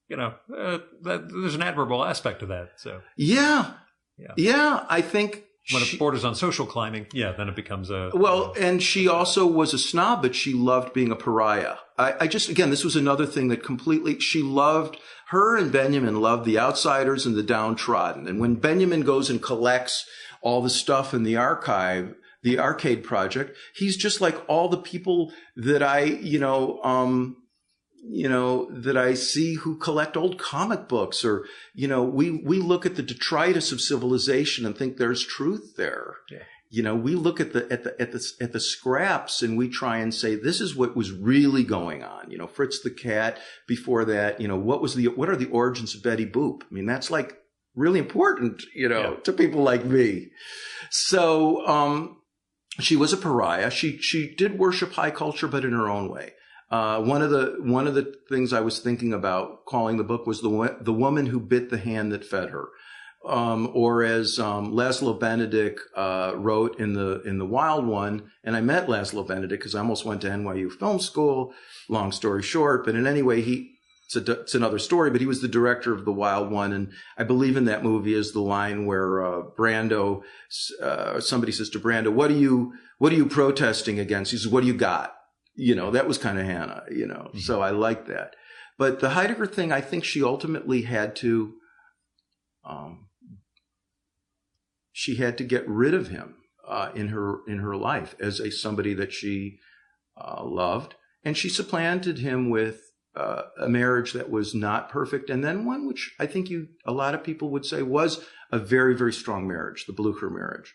there's an admirable aspect to that. So yeah, I think when it borders on social climbing, then it becomes and she also was a snob, but she loved being a pariah. Again, this was another thing that her and Benjamin loved the outsiders and the downtrodden. And when Benjamin goes and collects all the stuff in the archive, the Arcade Project, he's just like all the people that that I see who collect old comic books, or, we look at the detritus of civilization and think there's truth there. Yeah. We look at the scraps and we try and say, this is what was really going on. Fritz the Cat, before that, what are the origins of Betty Boop? That's like really important, to people like me. So, she was a pariah. She did worship high culture, but in her own way. One of the things I was thinking about calling the book was the woman who bit the hand that fed her, or as Laszlo Benedict wrote in the Wild One. And I met Laszlo Benedict because I almost went to NYU Film School. Long story short, but in any way, it's another story. But he was the director of the Wild One, and I believe in that movie is the line where Brando, somebody says to Brando, "What are you protesting against?" He says, "What do you got?" That was kind of Hannah, Mm-hmm. So I like that. But the Heidegger thing, I think she ultimately had to, get rid of him in her life as somebody that she loved, and she supplanted him with a marriage that was not perfect, and then one which I think a lot of people would say was a very, very strong marriage, the Blucher marriage.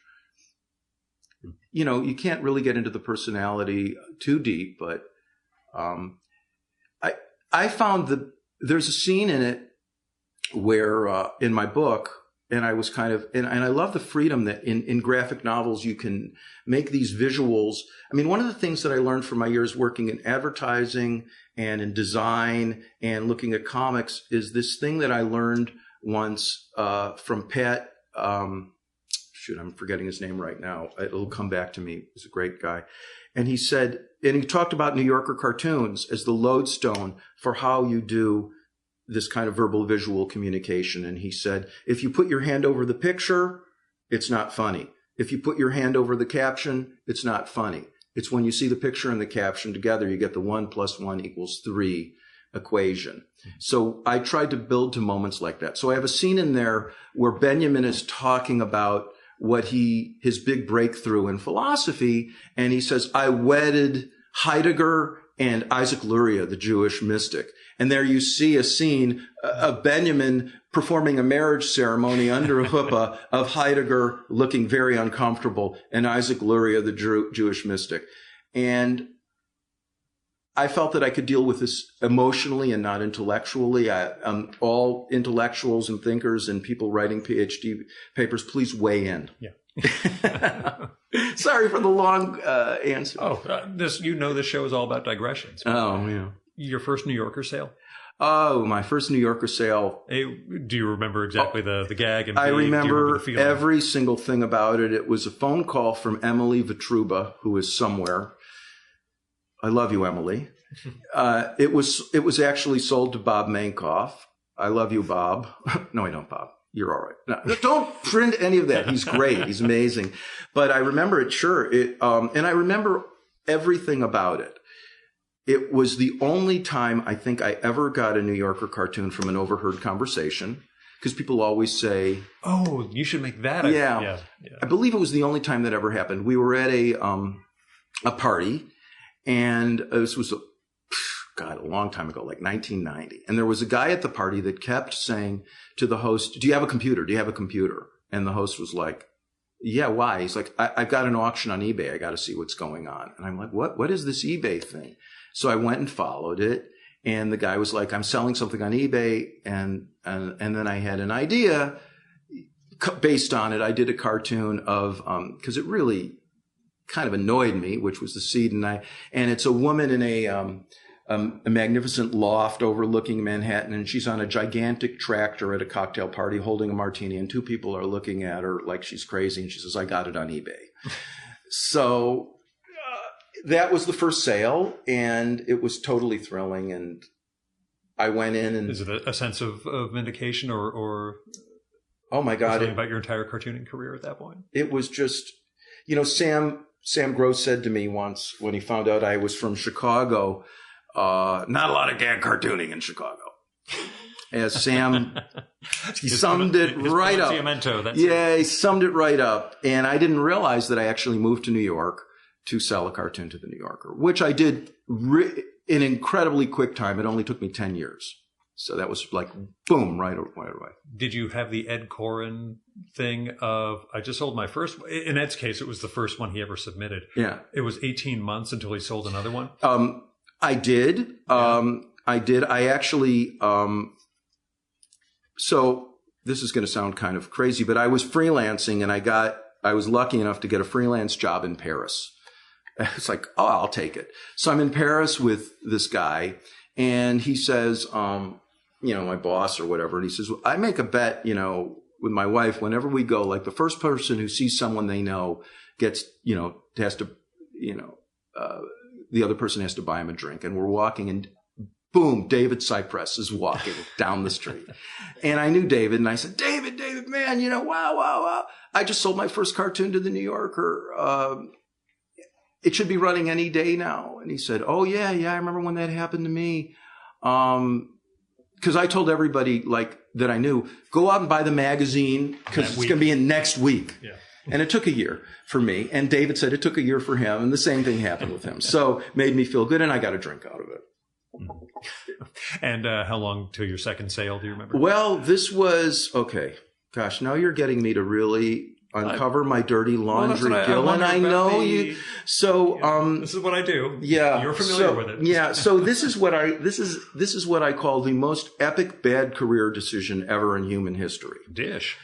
You can't really get into the personality too deep, but I found there's a scene in it where in my book, and I was and I love the freedom that in graphic novels you can make these visuals. I mean, one of the things that I learned from my years working in advertising and in design and looking at comics is this thing that I learned once from Pat. I'm forgetting his name right now. It'll come back to me. He's a great guy. And he talked about New Yorker cartoons as the lodestone for how you do this kind of verbal visual communication. And he said, if you put your hand over the picture, it's not funny. If you put your hand over the caption, it's not funny. It's when you see the picture and the caption together, you get the 1 + 1 = 3 equation. So I tried to build to moments like that. So I have a scene in there where Benjamin is talking about his big breakthrough in philosophy. And he says, I wedded Heidegger and Isaac Luria, the Jewish mystic. And there you see a scene of Benjamin performing a marriage ceremony under a chuppah of Heidegger looking very uncomfortable and Isaac Luria, the Jewish mystic. And I felt that I could deal with this emotionally and not intellectually. All intellectuals and thinkers and people writing PhD papers, please weigh in. Yeah. Sorry for the long answer. This show is all about digressions. Oh, yeah. Your first New Yorker sale? Oh, my first New Yorker sale. Do you remember exactly the gag? And I remember the feeling? Every single thing about it. It was a phone call from Emily Vitruba, who is somewhere. I love you, Emily. It was actually sold to Bob Mankoff. I love you, Bob. No, I don't, Bob. You're all right. No, don't print any of that. He's great. He's amazing. But I remember it, sure. And I remember everything about it. It was the only time I think I ever got a New Yorker cartoon from an overheard conversation, because people always say, "Oh, you should make that." Yeah. I believe it was the only time that ever happened. We were at a party, and this was a long time ago, like 1990. And there was a guy at the party that kept saying to the host, "Do you have a computer? Do you have a computer?" And the host was like, "Yeah, why?" He's like, I've got an auction on eBay. I got to see what's going on. And I'm like, what is this eBay thing? So I went and followed it. And the guy was like, "I'm selling something on eBay." And then I had an idea based on it. I did a cartoon of, cause it really kind of annoyed me, which was the seed. And it's a woman in a magnificent loft overlooking Manhattan, and she's on a gigantic tractor at a cocktail party holding a martini, and two people are looking at her like she's crazy, and she says, "I got it on eBay." So that was the first sale, and it was totally thrilling, and I went in and... Is it a sense of vindication or oh my God, something about your entire cartooning career at that point? It was just, Sam Gross said to me once when he found out I was from Chicago, not a lot of gag cartooning in Chicago. As Sam, he summed it right up. He summed it right up. And I didn't realize that I actually moved to New York to sell a cartoon to the New Yorker, which I did in incredibly quick time. It only took me 10 years. So that was like, boom, right away. Did you have the Ed Koren thing of, I just sold my first, in Ed's case, it was the first one he ever submitted. Yeah. It was 18 months until he sold another one? I did. I did. I actually, so this is going to sound kind of crazy, but I was freelancing and I was lucky enough to get a freelance job in Paris. It's like, oh, I'll take it. So I'm in Paris with this guy, and he says, my boss or whatever, and he says, well, I make a bet, with my wife, whenever we go, like the first person who sees someone they know gets, has to, the other person has to buy him a drink. And we're walking, and boom, David Cypress is walking down the street. And I knew David, and I said, David, man, wow. I just sold my first cartoon to the New Yorker. It should be running any day now. And he said, oh, yeah, I remember when that happened to me. Because I told everybody that I knew, go out and buy the magazine because it's going to be in next week. Yeah. And it took a year for me. And David said it took a year for him. And the same thing happened with him. So made me feel good. And I got a drink out of it. And how long till your second sale? Do you remember? Well, this was, okay. Gosh, now you're getting me to really uncover my dirty laundry, Gil, and I know you. So, this is what I do. Yeah, you're familiar with it. Yeah. So this is what I call the most epic bad career decision ever in human history. Dish.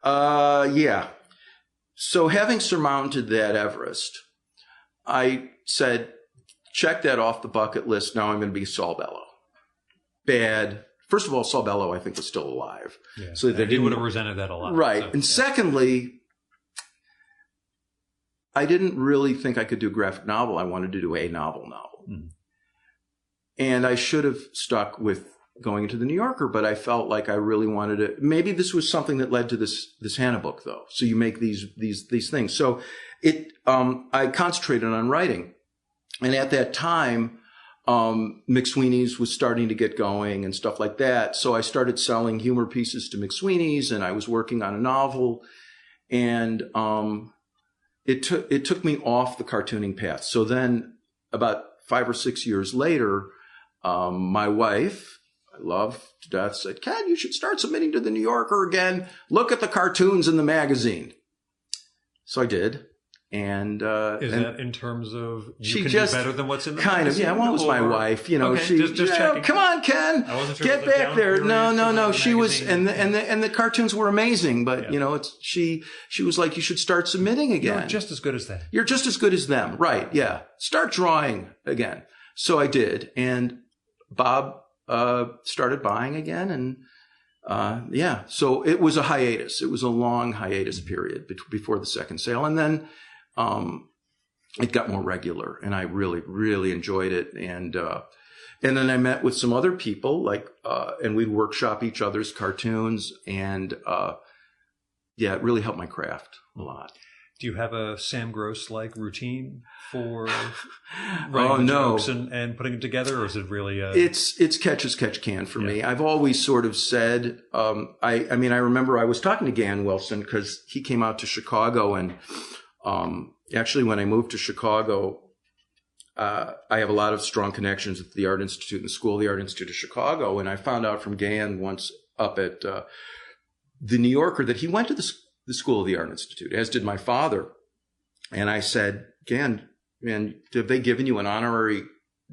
Yeah. So having surmounted that Everest, I said, check that off the bucket list. Now I'm going to be Saul Bellow. Bad. First of all, Saul Bellow, I think, was still alive. Yeah. So they would have resented that a lot. Right. So, and secondly, I didn't really think I could do a graphic novel. I wanted to do a novel. Mm-hmm. And I should have stuck with going into the New Yorker, but I felt like I really wanted to. Maybe this was something that led to this Hannah book, though. So you make these things. So I concentrated on writing. And at that time, McSweeney's was starting to get going and stuff like that. So I started selling humor pieces to McSweeney's, and I was working on a novel, and it took me off the cartooning path. So then about 5 or 6 years later, my wife, I love to death, said, Ken, you should start submitting to the New Yorker again. Look at the cartoons in the magazine. So I did. And that in terms of she can just do better than what's in the kind magazine? of, yeah. Well, it was my wife, Okay, she just checking. Come on, Ken, I wasn't sure get back there. No. She was, and the cartoons were amazing, but she was like, you should start submitting again. You're just as good as that. You're just as good as them, right? Yeah, start drawing again. So I did, and Bob started buying again, and so it was a hiatus. It was a long hiatus period before the second sale, and then. It got more regular, and I really, really enjoyed it. And then I met with some other people, and we'd workshop each other's cartoons, and it really helped my craft a lot. Do you have a Sam Gross-like routine for writing jokes and putting them together, or is it really? It's catch as catch can for me. I've always sort of said, I remember I was talking to Gan Wilson because he came out to Chicago, and actually, when I moved to Chicago, I have a lot of strong connections with the Art Institute and the School of the Art Institute of Chicago. And I found out from Gan once up at the New Yorker that he went to the School of the Art Institute, as did my father. And I said, Gan, man, have they given you an honorary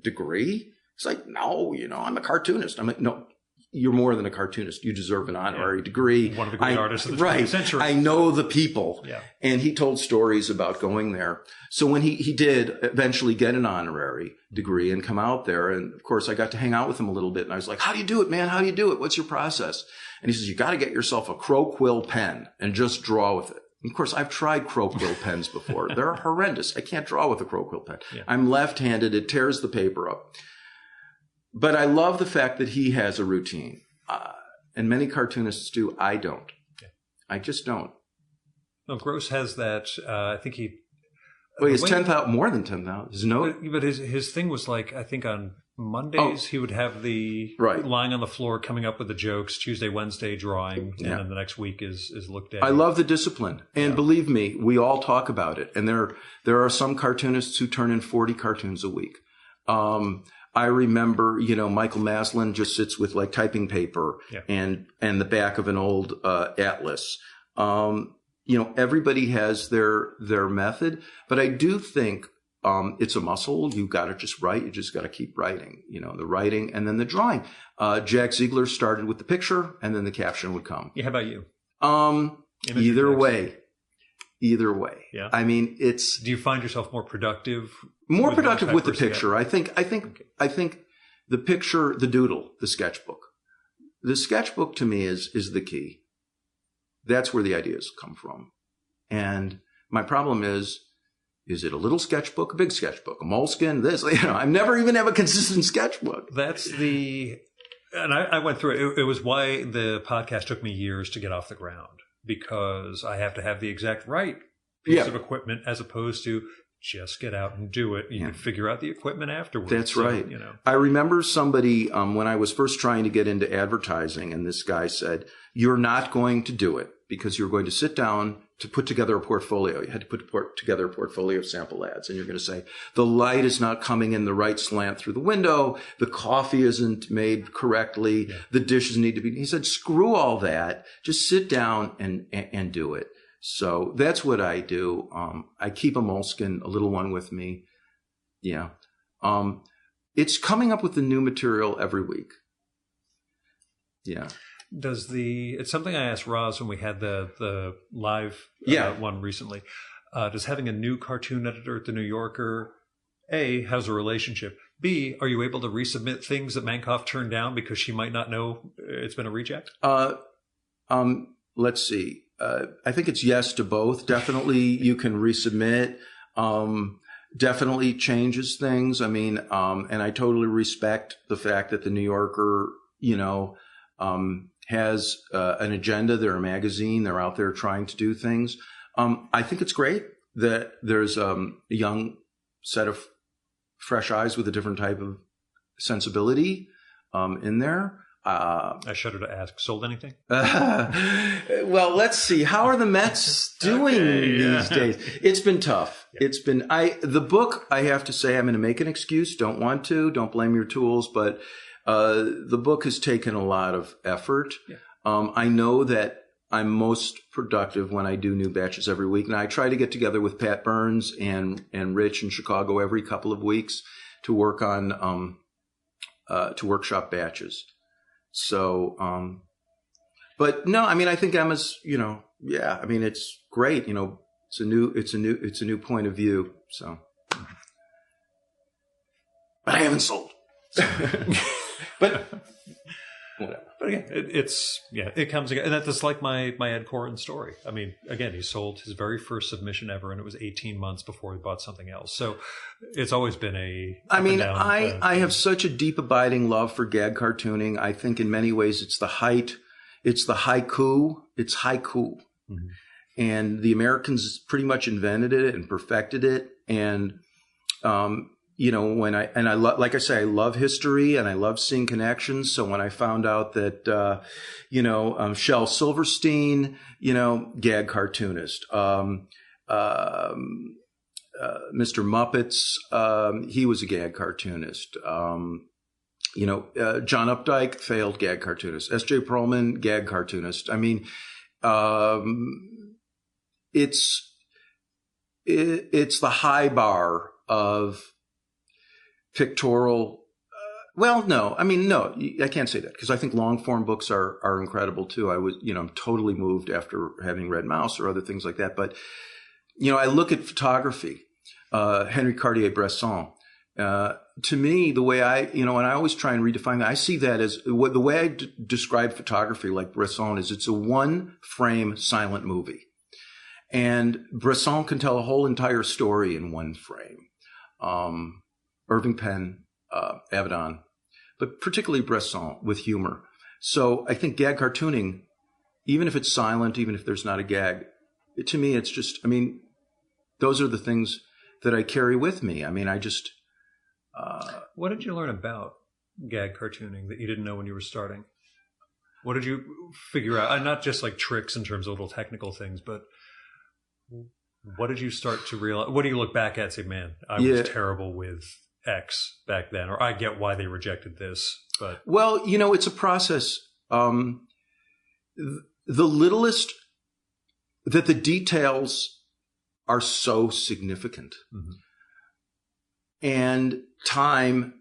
degree? He's like, no, I'm a cartoonist. I'm like, no. You're more than a cartoonist. You deserve an honorary degree. One of the great artists of the 20th century. I know the people. Yeah. And he told stories about going there. So when he did eventually get an honorary degree and come out there, and of course I got to hang out with him a little bit, and I was like, how do you do it, man? How do you do it? What's your process? And he says, you got to get yourself a crow quill pen and just draw with it. And of course, I've tried crow quill pens before. They're horrendous. I can't draw with a crow quill pen. Yeah. I'm left-handed. It tears the paper up. But I love the fact that he has a routine. And many cartoonists do. I don't. Okay. I just don't. No, Gross has that. I think he. Well, he has 10,000, more than 10,000. But his thing was like, I think on Mondays he would have the lying on the floor coming up with the jokes. Tuesday, Wednesday drawing, and then the next week is looked at. I love the discipline, and believe me, we all talk about it. And there are some cartoonists who turn in 40 cartoons a week. I remember, Michael Maslin just sits with typing paper and the back of an old atlas. Everybody has their method, but I do think it's a muscle. You got to just write. You just got to keep writing. The writing and then the drawing. Jack Ziegler started with the picture, and then the caption would come. Yeah, how about you? Either way. either way. Yeah. I mean, Do you find yourself more productive? More productive with the picture. I think the picture, the doodle, the sketchbook. The sketchbook to me is the key. That's where the ideas come from. And my problem is it a little sketchbook, a big sketchbook, a moleskin, this, I never even have a consistent sketchbook. And I went through it. It was why the podcast took me years to get off the ground, because I have to have the exact right piece of equipment as opposed to just get out and do it. You can figure out the equipment afterwards. That's right. I remember somebody, when I was first trying to get into advertising, and this guy said, you're not going to do it because you're going to sit down to put together a portfolio. You had to put together a portfolio of sample ads, and you're going to say, the light is not coming in the right slant through the window. The coffee isn't made correctly. Yeah. The dishes need to be. He said, screw all that. Just sit down and do it. So that's what I do. I keep a moleskin, a little one with me. Yeah. It's coming up with the new material every week. Yeah. It's something I asked Roz when we had the live one recently. Does having a new cartoon editor at the New Yorker, A, how's the relationship? B, are you able to resubmit things that Mankoff turned down because she might not know it's been a reject? Let's see. I think it's yes to both. Definitely you can resubmit. Definitely changes things. I mean, and I totally respect the fact that the New Yorker, has an agenda. They're a magazine. They're out there trying to do things. I think it's great that there's a young set of fresh eyes with a different type of sensibility in there. I shudder to ask, sold anything? Well, let's see. How are the Mets doing these days? It's been tough. Yeah. The book, I have to say, I'm going to make an excuse. Don't want to. Don't blame your tools. But the book has taken a lot of effort. Yeah. I know that I'm most productive when I do new batches every week. And I try to get together with Pat Burns and Rich in Chicago every couple of weeks to work on, to workshop batches. So, but no, I mean, I think Emma's, I mean, it's great. It's a new point of view. So, but I haven't sold. But whatever. But again, it comes again. And that's like my Ed Koren story. I mean, again, he sold his very first submission ever, and it was 18 months before he bought something else. So it's always been I have such a deep, abiding love for gag cartooning. I think in many ways it's the haiku. It's haiku. Mm-hmm. And the Americans pretty much invented it and perfected it. And, like I say, I love history and I love seeing connections. So when I found out that, Shel Silverstein, gag cartoonist, Mr. Muppets, he was a gag cartoonist. John Updike, failed gag cartoonist. S.J. Perlman, gag cartoonist. I mean, it's the high bar of pictorial. I can't say that because I think long form books are incredible too. I'm totally moved after having read Mouse or other things like that. But, I look at photography, Henri Cartier-Bresson. To me, the way and I always try and redefine that, I see that as the way I describe photography like Bresson is it's a one frame silent movie. And Bresson can tell a whole entire story in one frame. Irving Penn, Avedon, but particularly Bresson with humor. So I think gag cartooning, even if it's silent, even if there's not a gag, to me, it's just, those are the things that I carry with me. What did you learn about gag cartooning that you didn't know when you were starting? What did you figure out? Not just like tricks in terms of little technical things, but what did you start to realize? What do you look back at and say, man, I was terrible with X back then, or I get why they rejected this. But it's a process. The littlest, that the details are so significant. Mm-hmm. And time,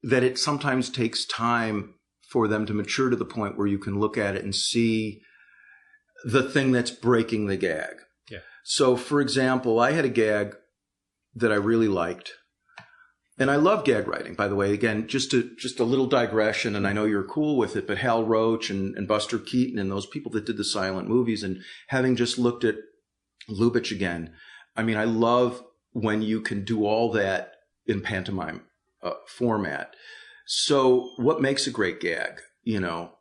that it sometimes takes time for them to mature to the point where you can look at it and see the thing that's breaking the gag. Yeah. So, for example, I had a gag that I really liked. And I love gag writing, by the way. Again, just a little digression, and I know you're cool with it, but Hal Roach and Buster Keaton and those people that did the silent movies, and having just looked at Lubitsch again, I mean, I love when you can do all that in pantomime format. So what makes a great gag, you know?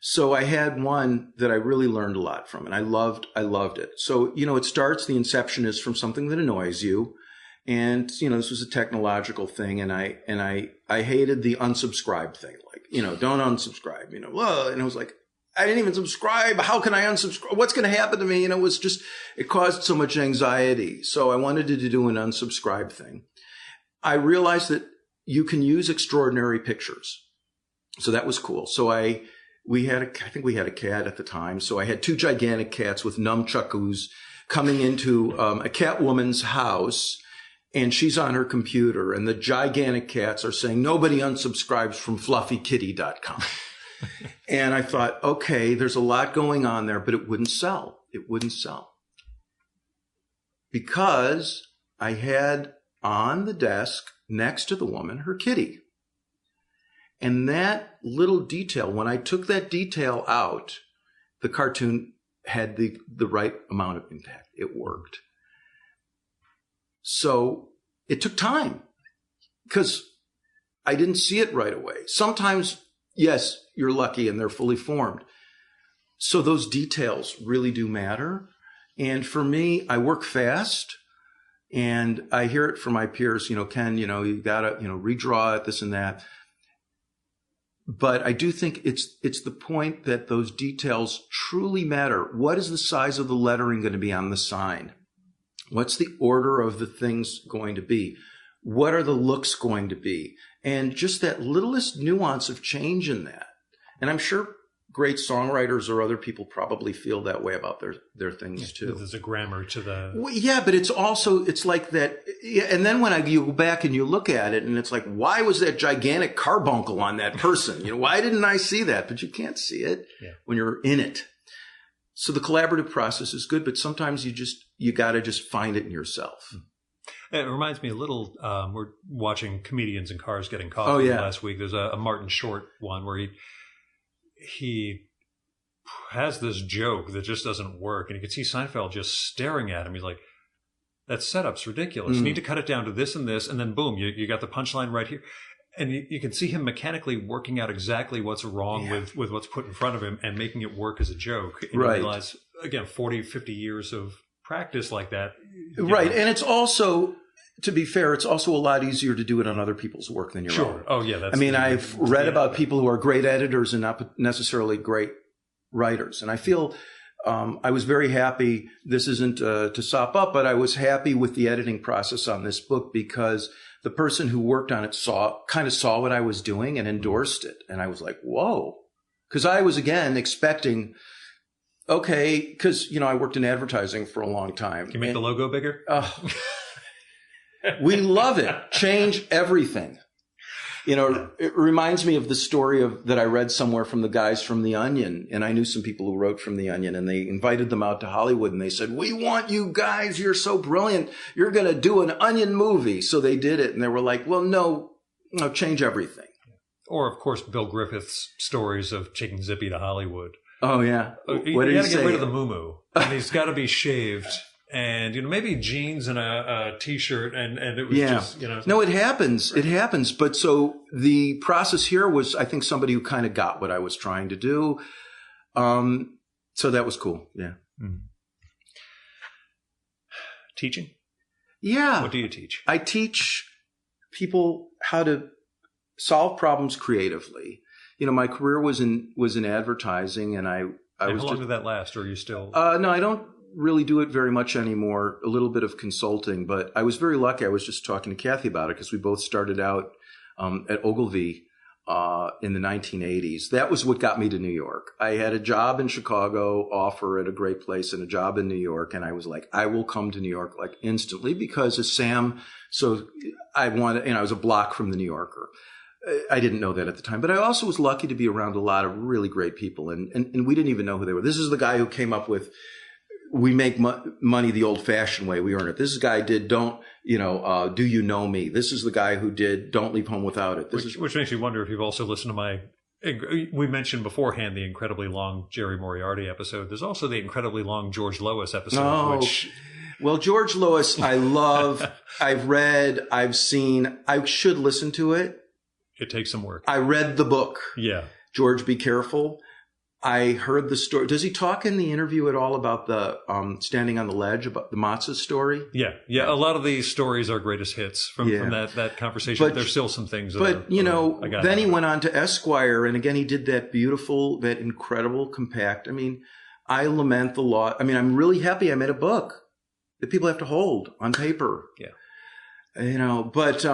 So I had one that I really learned a lot from, and I loved it. So, you know, it starts, the inception is from something that annoys you. And, you know, this was a technological thing, and I hated the unsubscribe thing. Like, you know, don't unsubscribe, you know, and I was like, I didn't even subscribe. How can I unsubscribe? What's going to happen to me? You know, it caused so much anxiety. So I wanted to do an unsubscribe thing. I realized that you can use extraordinary pictures. So that was cool. So I think we had a cat at the time. So I had two gigantic cats with nunchakus coming into a cat woman's house. And she's on her computer, and the gigantic cats are saying, nobody unsubscribes from fluffykitty.com. And I thought, okay, there's a lot going on there, but it wouldn't sell. It wouldn't sell. Because I had on the desk next to the woman her kitty. And that little detail, when I took that detail out, the cartoon had the right amount of impact. It worked. So it took time because I didn't see it right away. Sometimes, yes, you're lucky and they're fully formed. So those details really do matter. And for me, I work fast, and I hear it from my peers, you know, Ken, you know, you got to, you know, redraw it, this and that. But I do think it's the point that those details truly matter. What is the size of the lettering going to be on the sign? What's the order of the things going to be? What are the looks going to be? And just that littlest nuance of change in that. And I'm sure great songwriters or other people probably feel that way about their things too. There's a grammar to the... Well, yeah, but it's like that. And then when you go back and you look at it, and it's like, why was that gigantic carbuncle on that person? You know, why didn't I see that? But you can't see it when you're in it. So the collaborative process is good, but sometimes you got to just find it in yourself. It reminds me a little, we're watching comedians in cars getting coffee last week. There's a Martin Short one where he has this joke that just doesn't work. And you can see Seinfeld just staring at him. He's like, that setup's ridiculous. You need to cut it down to this, and then boom, you got the punchline right here. And you can see him mechanically working out exactly what's wrong with what's put in front of him and making it work as a joke. And you realize, again, 40, 50 years of practice like that. Right. And it's also, to be fair, it's also a lot easier to do it on other people's work than your own. Oh, yeah. I've read about people who are great editors and not necessarily great writers. And I feel I was very happy. This isn't to sop up, but I was happy with the editing process on this book because the person who worked on it saw what I was doing and endorsed it. And I was like, whoa. Because I was, again, expecting, okay, because, you know, I worked in advertising for a long time. Can you make the logo bigger? We love it. Change everything. You know, it reminds me of the story that I read somewhere from the guys from The Onion. And I knew some people who wrote from The Onion, and they invited them out to Hollywood, and they said, we want you guys. You're so brilliant. You're going to do an Onion movie. So they did it. And they were like, well, no, change everything. Or, of course, Bill Griffith's stories of taking Zippy to Hollywood. Oh, yeah. What you got to get rid of the moo-moo. And he's got to be shaved. And, you know, maybe jeans and a T-shirt, and it was just, you know. No, it happens. It happens. But so the process here was, I think, somebody who kind of got what I was trying to do. So that was cool. Yeah. Mm. Teaching? Yeah. What do you teach? I teach people how to solve problems creatively. You know, my career was in advertising, and I was. How long did that last? Or are you still? No, I don't really do it very much anymore. A little bit of consulting, but I was very lucky. I was just talking to Kathy about it because we both started out at Ogilvy in the 1980s. That was what got me to New York. I had a job in Chicago, offer at a great place, and a job in New York, and I was like, I will come to New York like instantly because of Sam. So I wanted, and I was a block from the New Yorker. I didn't know that at the time, but I also was lucky to be around a lot of really great people, and we didn't even know who they were. This is the guy who came up with we make money the old-fashioned way. We earn it. This guy did do you know me? This is the guy who did Don't Leave Home Without It. Which makes me wonder if you've also listened to my. We mentioned beforehand the incredibly long Jerry Moriarty episode. There's also the incredibly long George Lois episode. Well, George Lois, I love. I've read. I've seen. I should listen to it. It takes some work. I read the book. Yeah. George, be careful. I heard the story. Does he talk in the interview at all about the standing on the ledge, about the matzah story? Yeah. A lot of these stories are greatest hits from that conversation. But there's still some things. Then he went on to Esquire, and again he did that incredible compact. I mean, I lament the law. I mean, I'm really happy I made a book that people have to hold on paper. Yeah. But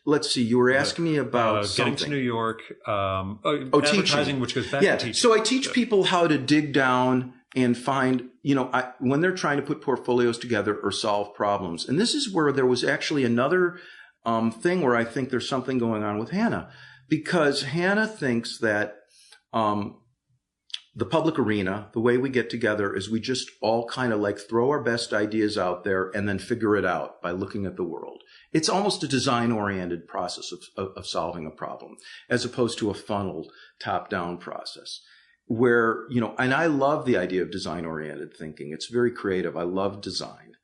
let's see. You were asking me about getting to New York. Teaching, which goes back to teaching. So I teach people how to dig down and find, when they're trying to put portfolios together or solve problems. And this is where there was actually another thing where I think there's something going on with Hannah, because Hannah thinks that the public arena, the way we get together is we just all kind of like throw our best ideas out there and then figure it out by looking at the world. It's almost a design-oriented process of solving a problem, as opposed to a funneled top-down process where, and I love the idea of design-oriented thinking. It's very creative. I love design.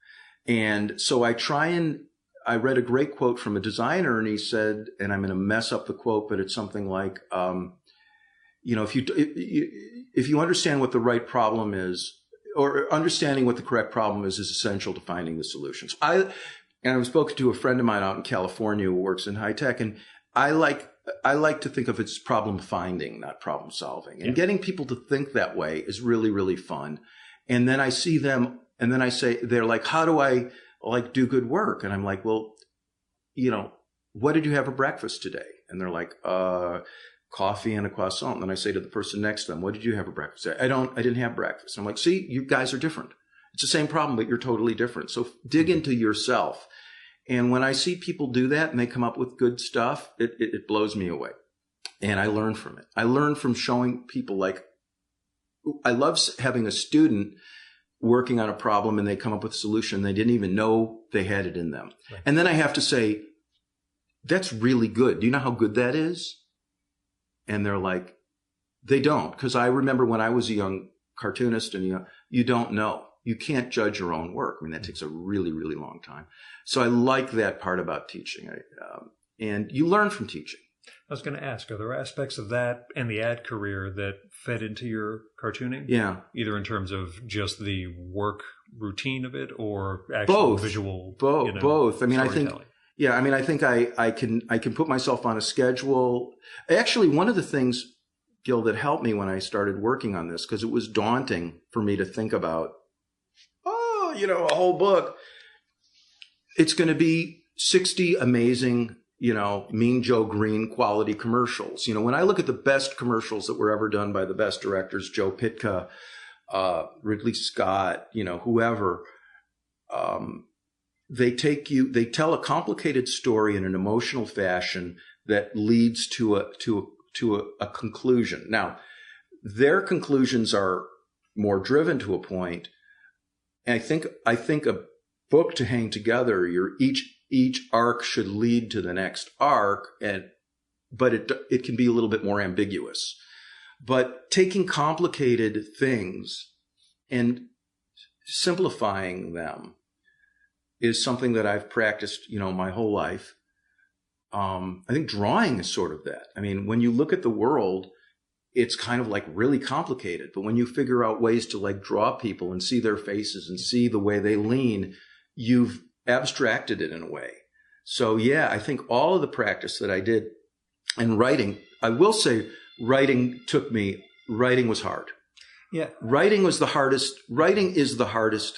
And so I read a great quote from a designer, and he said, and I'm going to mess up the quote, but it's something like, if you understand what the right problem is, or understanding what the correct problem is essential to finding the solutions. And I've spoken to a friend of mine out in California who works in high tech, and I like to think of it as problem finding, not problem solving. And getting people to think that way is really, really fun. And then I see them, and then I say, they're like, how do I do good work? And I'm like, well, what did you have for breakfast today? And they're like, coffee and a croissant. And then I say to the person next to them, what did you have for breakfast? I didn't have breakfast. I'm like, see, you guys are different. It's the same problem, but you're totally different. So dig into yourself. And when I see people do that and they come up with good stuff, it blows me away. And I learn from it. I learn from showing people, I love having a student working on a problem and they come up with a solution. They didn't even know they had it in them. Right. And then I have to say, that's really good. Do you know how good that is? And they're like, they don't. Because I remember when I was a young cartoonist, and you don't know. You can't judge your own work. I mean, that takes a really, really long time. So I like that part about teaching. And you learn from teaching. I was going to ask, are there aspects of that and the ad career that fed into your cartooning? Yeah. Either in terms of just the work routine of it or actual visual? Both. I mean, I think I can put myself on a schedule. Actually, one of the things, Gil, that helped me when I started working on this, because it was daunting for me to think about, a whole book. It's going to be 60 amazing, Mean Joe Green quality commercials. When I look at the best commercials that were ever done by the best directors, Joe Pytka, Ridley Scott, whoever, they tell a complicated story in an emotional fashion that leads to a conclusion. Now, their conclusions are more driven to a point. And I think a book to hang together, each arc should lead to the next arc, but it can be a little bit more ambiguous. But taking complicated things and simplifying them is something that I've practiced, my whole life. I think drawing is sort of that. I mean, when you look at the world, it's kind of like really complicated. But when you figure out ways to draw people and see their faces and see the way they lean, you've abstracted it in a way. So yeah, I think all of the practice that I did and writing, I will say writing was hard. Yeah. Writing is the hardest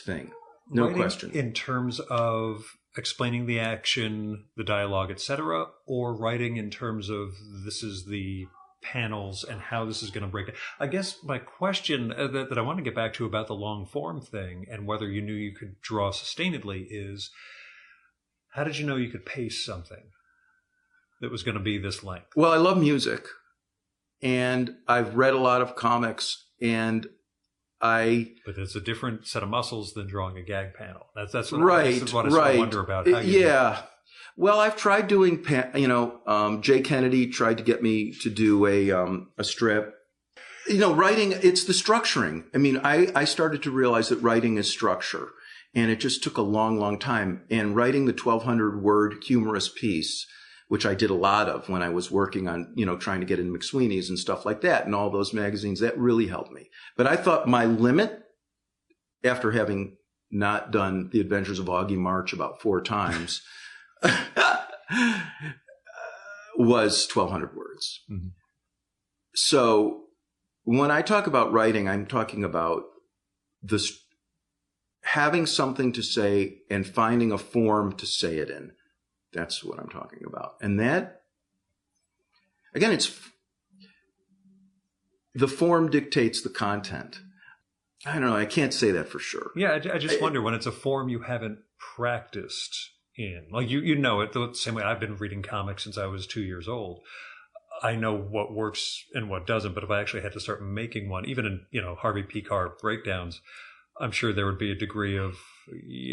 thing. No question. In terms of explaining the action, the dialogue, etc., or writing in terms of this is the panels and how this is going to break it. I guess my question that I want to get back to about the long form thing and whether you knew you could draw sustainably is, how did you know you could pace something that was going to be this length? Well, I love music, and I've read a lot of comics, and But it's a different set of muscles than drawing a gag panel. That's what, right, this is what I sort of wonder about. How you Well, I've tried doing, Jay Kennedy tried to get me to do a strip. Writing, it's the structuring. I mean, I started to realize that writing is structure, and it just took a long, long time. And writing the 1,200 word humorous piece, which I did a lot of when I was working on, trying to get in McSweeney's and stuff like that and all those magazines, that really helped me. But I thought my limit, after having not done The Adventures of Augie March about 4 times, was 1,200 words. Mm-hmm. So when I talk about writing, I'm talking about having something to say and finding a form to say it in. That's what I'm talking about. And that, again, it's the form dictates the content. I don't know. I can't say that for sure. Yeah, I just wonder when it's a form you haven't practiced in. Like you know it the same way I've been reading comics since I was 2 years old. I know what works and what doesn't, but if I actually had to start making one, even in, Harvey P. Carr breakdowns, I'm sure there would be a degree of,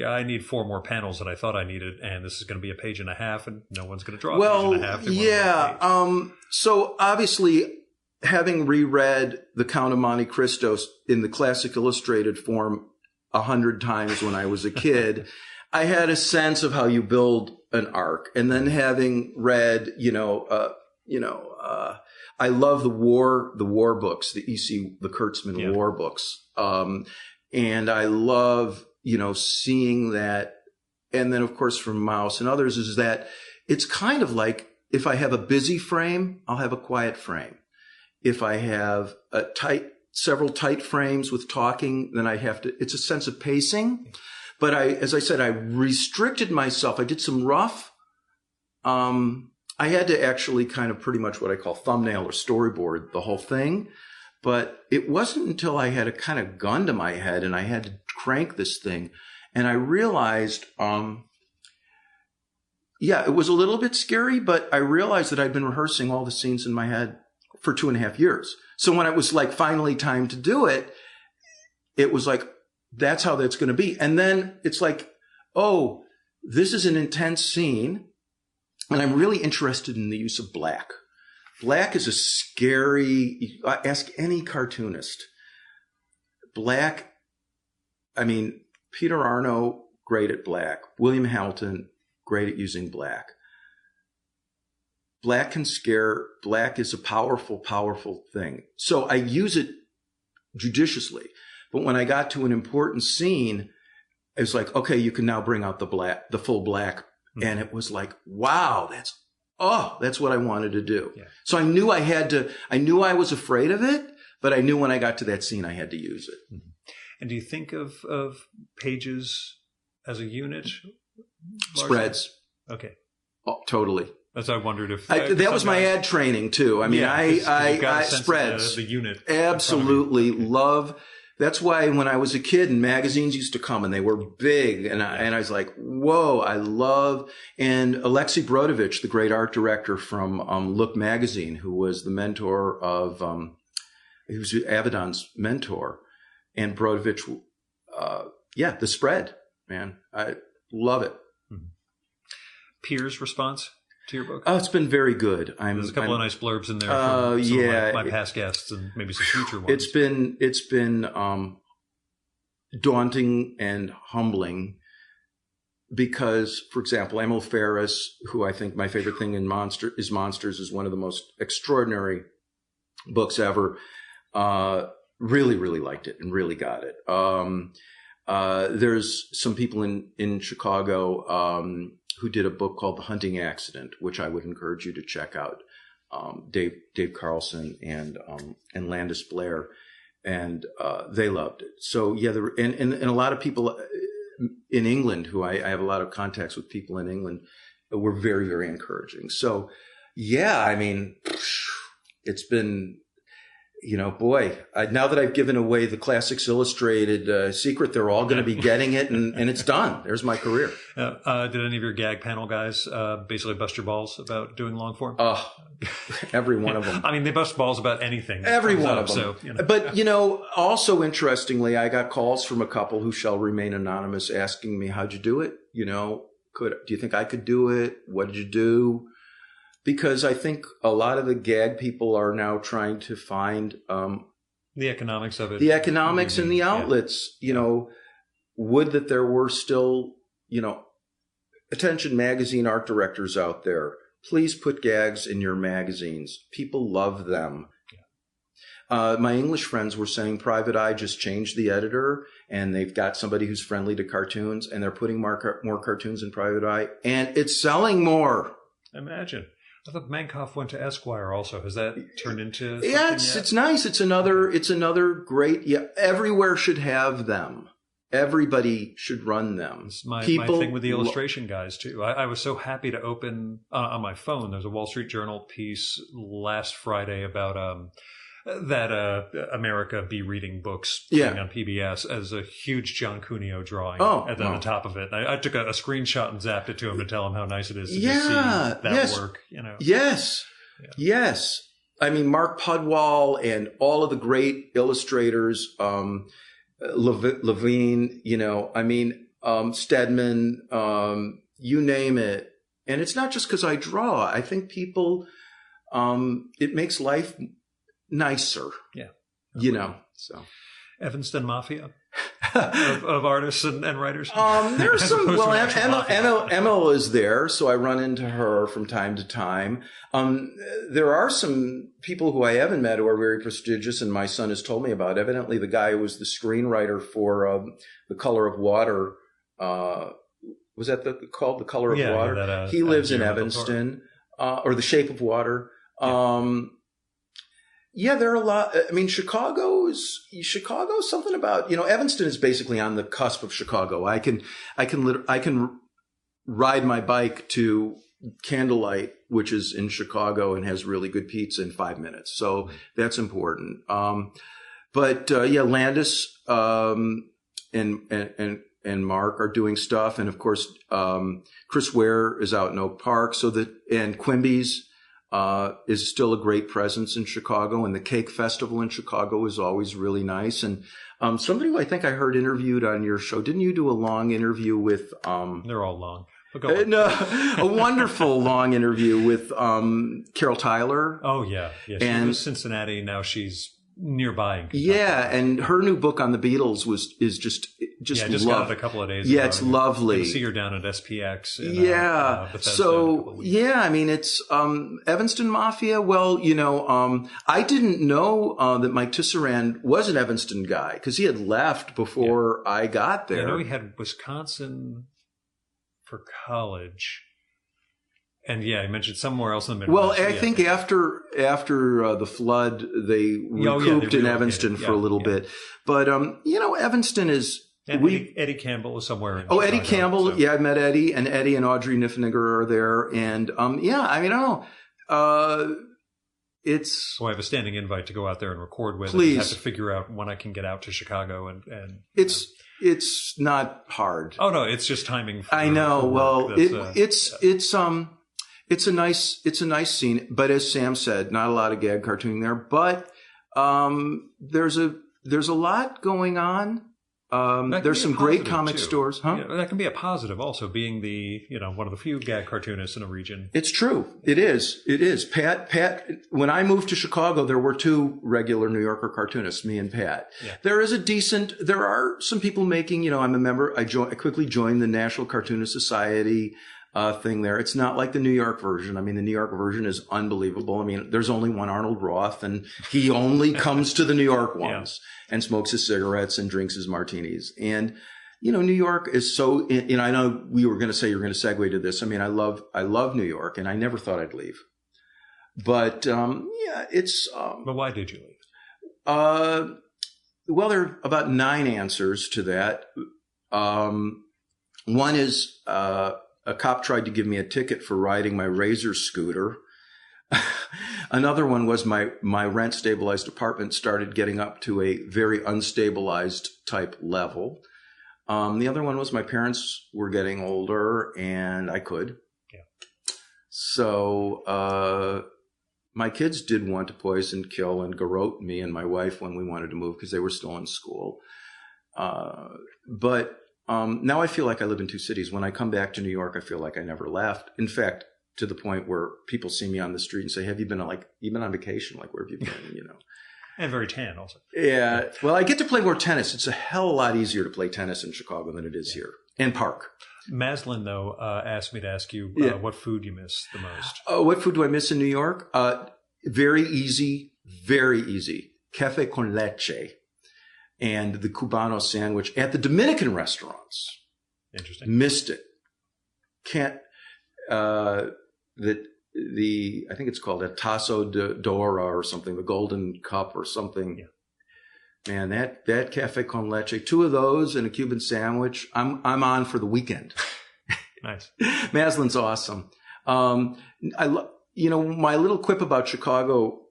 I need 4 more panels than I thought I needed, and this is going to be a page and a half, and no one's going to draw a page and a half. Yeah. So obviously, having reread The Count of Monte Cristo in the classic illustrated form 100 times when I was a kid, I had a sense of how you build an arc. And then having read, I love the war books, the the Kurtzman war books. And I love, seeing that. And then, of course, from Maus and others is that it's kind of like if I have a busy frame, I'll have a quiet frame. If I have several tight frames with talking, then it's a sense of pacing. But as I said, I restricted myself. I did some rough. I had to actually kind of pretty much what I call thumbnail or storyboard the whole thing. But it wasn't until I had a kind of gun to my head and I had to crank this thing. And I realized, it was a little bit scary, but I realized that I'd been rehearsing all the scenes in my head for 2.5 years. So when it was like finally time to do it, it was like, that's how that's going to be. And then it's like, oh, this is an intense scene. And I'm really interested in the use of black. Black is a scary, ask any cartoonist. Black, Peter Arno, great at black. William Hamilton, great at using black. Black can scare. Black is a powerful, powerful thing. So I use it judiciously. But when I got to an important scene, it was like, okay, you can now bring out the full black. Mm-hmm. And it was like, wow, that's what I wanted to do. Yeah. So I knew I knew I was afraid of it, but I knew when I got to that scene, I had to use it. Mm-hmm. And do you think of pages as a unit? Spreads. Okay. Oh, totally. As I wondered if that was my ad training too. I spreads the unit. Absolutely love. That's why when I was a kid and magazines used to come and they were big and I was like, whoa, I love. And Alexei Brodovich, the great art director from Look magazine, who was the mentor of, he was Avedon's mentor, and Brodovich, the spread, man, I love it. Mm-hmm. Peers' response to your book? Oh, it's been very good. There's a couple of nice blurbs in there from some of my past guests and maybe some future ones. It's been daunting and humbling because, for example, Emil Ferris, who I think my favorite thing in Monsters is one of the most extraordinary books ever, really, really liked it and really got it. There's some people in Chicago who did a book called The Hunting Accident, which I would encourage you to check out. Dave Carlson and Landis Blair, and they loved it. So yeah, and a lot of people in England who I have a lot of contacts with people in England were very, very encouraging. So yeah, it's been boy, now that I've given away the Classics Illustrated secret, they're all going to be getting it, and it's done. There's my career. Did any of your gag panel guys basically bust your balls about doing long form? Every one of them. I mean, they bust balls about anything. Every one of them. So, But, also interestingly, I got calls from a couple who shall remain anonymous asking me, how'd you do it? Do you think I could do it? What did you do? Because I think a lot of the gag people are now trying to find the economics of it. The economics and the outlets. Would that there were still, attention magazine art directors out there. Please put gags in your magazines. People love them. My English friends were saying Private Eye just changed the editor, and they've got somebody who's friendly to cartoons, and they're putting more cartoons in Private Eye, and it's selling more. Imagine. I thought Mankoff went to Esquire also. Has that turned into something it's nice. It's another great, everywhere should have them. Everybody should run them. It's my thing with the illustration guys, too. I was so happy to open on my phone. There's a Wall Street Journal piece last Friday about that America be reading books thing on PBS as a huge John Cuneo drawing at the top of it. I took a screenshot and zapped it to him to tell him how nice it is to just see that work. Yes. Yes. I mean, Mark Pudwall and all of the great illustrators, Levine, Stedman, you name it. And it's not just because I draw. I think people, it makes life nicer. So. Evanston Mafia of artists and writers. There's some, Emil is there, so I run into her from time to time. There are some people who I haven't met who are very prestigious, and my son has told me about. Evidently, the guy who was the screenwriter for The Color of Water, was that called The Color of Water? He lives in Evanston, or The Shape of Water. There are a lot. I mean, Chicago's something about, Evanston is basically on the cusp of Chicago. I can ride my bike to Candlelight, which is in Chicago and has really good pizza in 5 minutes. So that's important. Landis, and Mark are doing stuff. And of course, Chris Ware is out in Oak Park. And Quimby's, is still a great presence in Chicago, and the Cake Festival in Chicago is always really nice. And somebody who I think I heard interviewed on your show, didn't you do a long interview with? They're all long. No, a wonderful long interview with Carol Tyler. Oh yeah. She was in Cincinnati. Now she's nearby. And her new book on the Beatles is just got it a couple of days ago. It's lovely. You can see her down at SPX. It's Evanston Mafia. Well, I didn't know that Mike Tisserand was an Evanston guy because he had left before I got there. I know he had Wisconsin for college. And he mentioned somewhere else in the Midwest. Well, I think after the flood, they recouped in Evanston for a little bit. But Evanston is. And Eddie Campbell is somewhere in Chicago, Eddie Campbell. So. Yeah, I met Eddie, and Audrey Niffenegger are there. And I don't know. It's. So I have a standing invite to go out there and record with. Please. I have to figure out when I can get out to Chicago and It's not hard. Oh no, it's just timing. I know. Well, it's a nice scene, but as Sam said, not a lot of gag cartooning there. But there's a lot going on. There's some great comic stores, huh? Yeah, that can be a positive, also being the one of the few gag cartoonists in a region. It's true. It is. Pat. When I moved to Chicago, there were two regular New Yorker cartoonists, me and Pat. Yeah. There are some people making. I'm a member. I quickly joined the National Cartoonist Society. Thing there. It's not like the New York version. I mean, the New York version is unbelievable. I mean, there's only one Arnold Roth, and he only comes to the New York ones and smokes his cigarettes and drinks his martinis. And, New York is so, I know we were going to say you're going to segue to this. I mean, I love New York, and I never thought I'd leave. But, it's. But why did you leave? Well, there are about 9 answers to that. One is, a cop tried to give me a ticket for riding my Razor scooter. Another one was my rent stabilized apartment started getting up to a very unstabilized type level. The other one was my parents were getting older and I could. Yeah. So my kids did want to poison, kill, and garrote me and my wife when we wanted to move because they were still in school. But now I feel like I live in two cities. When I come back to New York, I feel like I never left. In fact, to the point where people see me on the street and say, "Have you been on vacation? Like, where have you been?" You know, and very tan also. Yeah. Well, I get to play more tennis. It's a hell of a lot easier to play tennis in Chicago than it is here. And park. Maslin, though, asked me to ask you what food you miss the most. What food do I miss in New York? Very easy, very easy. Cafe con leche and the Cubano sandwich at the Dominican restaurants. Interesting. Missed it. Can't. I think it's called a Tazo de Dora or something, the Golden Cup or something. Yeah. Man, that cafe con leche, two of those and a Cuban sandwich, I'm on for the weekend. Nice. Maslin's awesome. My little quip about Chicago,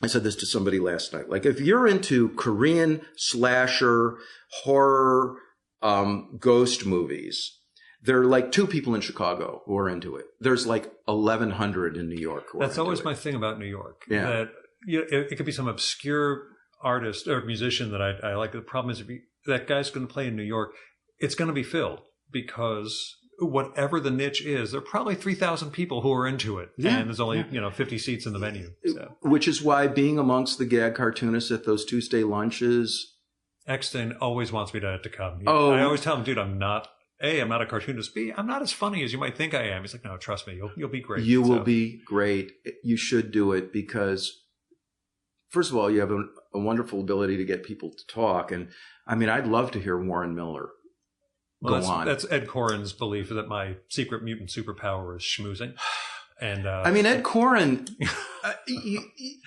I said this to somebody last night. Like, if you're into Korean slasher, horror, ghost movies, there are like two people in Chicago who are into it. There's like 1,100 in New York. That's always my thing about New York. Yeah. That it could be some obscure artist or musician that I like. The problem is, if that guy's going to play in New York, it's going to be filled because whatever the niche is, there are probably 3,000 people who are into it. Yeah. And there's only 50 seats in the venue. So. Which is why being amongst the gag cartoonists at those Tuesday lunches. Eckstein always wants me to come. I always tell him, dude, I'm not a cartoonist. B, I'm not as funny as you might think I am. He's like, no, trust me, you'll be great. You will be great. You should do it because, first of all, you have a wonderful ability to get people to talk. And I mean, I'd love to hear Warren Miller go on. That's Ed Koren's belief that my secret mutant superpower is schmoozing. And I mean, Ed Koren,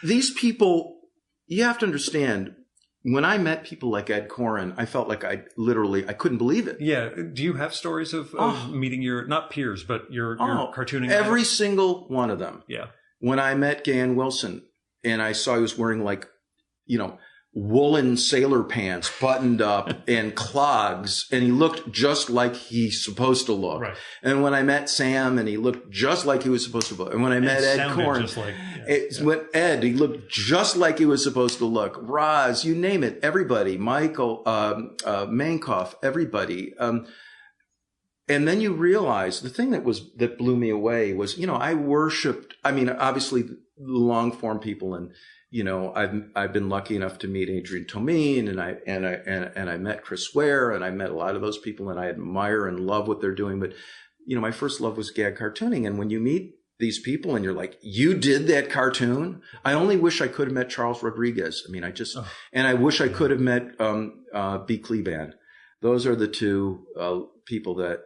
these people, you have to understand. When I met people like Ed Koren, I felt like I couldn't believe it. Yeah. Do you have stories of meeting your, not peers, but your cartooning? Every single one of them. Yeah. When I met Gan Wilson and I saw he was wearing woolen sailor pants buttoned up and clogs, and he looked just like he's supposed to look. Right. And when I met Sam, and he looked just like he was supposed to look. And when I met Ed Koren, Ed, he looked just like he was supposed to look. Roz, you name it, everybody, Michael, Mankoff, everybody. And then you realize the thing that blew me away was, I worshipped, obviously the long form people, and I've been lucky enough to meet Adrian Tomine, and I met Chris Ware, and I met a lot of those people, and I admire and love what they're doing. But my first love was gag cartooning, and when you meet these people and you're like, you did that cartoon? I only wish I could have met Charles Rodriguez. And I wish I could have met B. Kleban. Those are the two people that.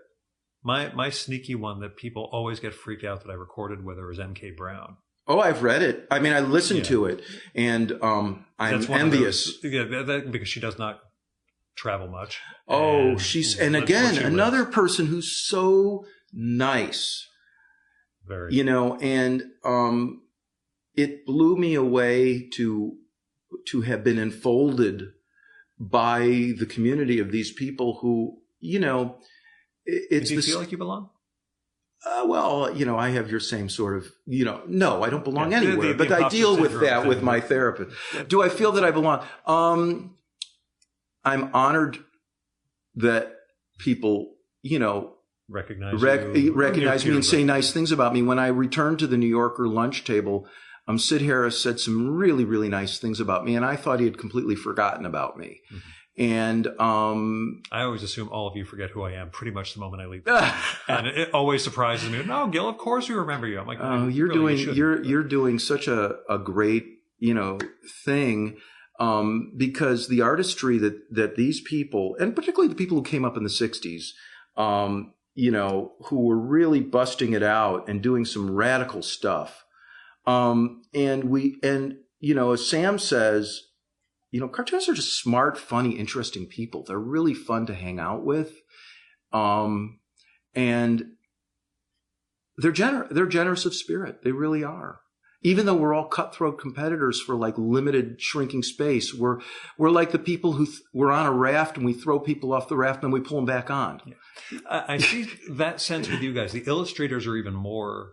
My sneaky one that people always get freaked out that I recorded with her is M.K. Brown. Oh, I've read it. I listened to it, and I'm envious. Because she does not travel much. Oh, again, another person who's so nice. Very. And it blew me away to have been enfolded by the community of these people who, it's. Do you feel like you belong? I have your same sort of, no, I don't belong anywhere, but I deal with that with my therapist. Do I feel that I belong? I'm honored that people, recognize me and say nice things about me. When I returned to the New Yorker lunch table, Sid Harris said some really, really nice things about me, and I thought he had completely forgotten about me. Mm-hmm. And I always assume all of you forget who I am pretty much the moment I leave. And it always surprises me. No, Gil, of course we remember you. I'm like, you're doing such a great, thing. Because the artistry that these people, and particularly the people who came up in the 60s, who were really busting it out and doing some radical stuff. As Sam says, cartoonists are just smart, funny, interesting people. They're really fun to hang out with. And they're generous of spirit. They really are. even though we're all cutthroat competitors for like limited shrinking space, we're like the people who we're on a raft and we throw people off the raft and we pull them back on. Yeah. I see that sense with you guys. The illustrators are even more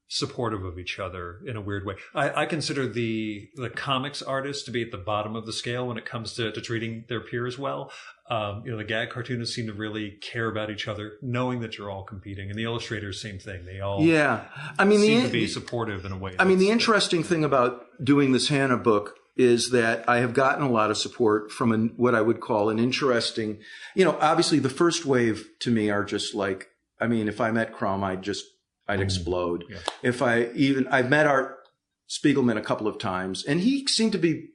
supportive of each other in a weird way. I consider the comics artists to be at the bottom of the scale when it comes to treating their peers well. The gag cartoonists seem to really care about each other, knowing that you're all competing. And the illustrators, same thing. They all seem to be supportive in a way. The interesting thing about doing this Hannah book is that I have gotten a lot of support from what I would call an interesting, obviously the first wave to me are just like, if I met Crumb, I'd explode. Yeah. I've met Art Spiegelman a couple of times, and he seemed to be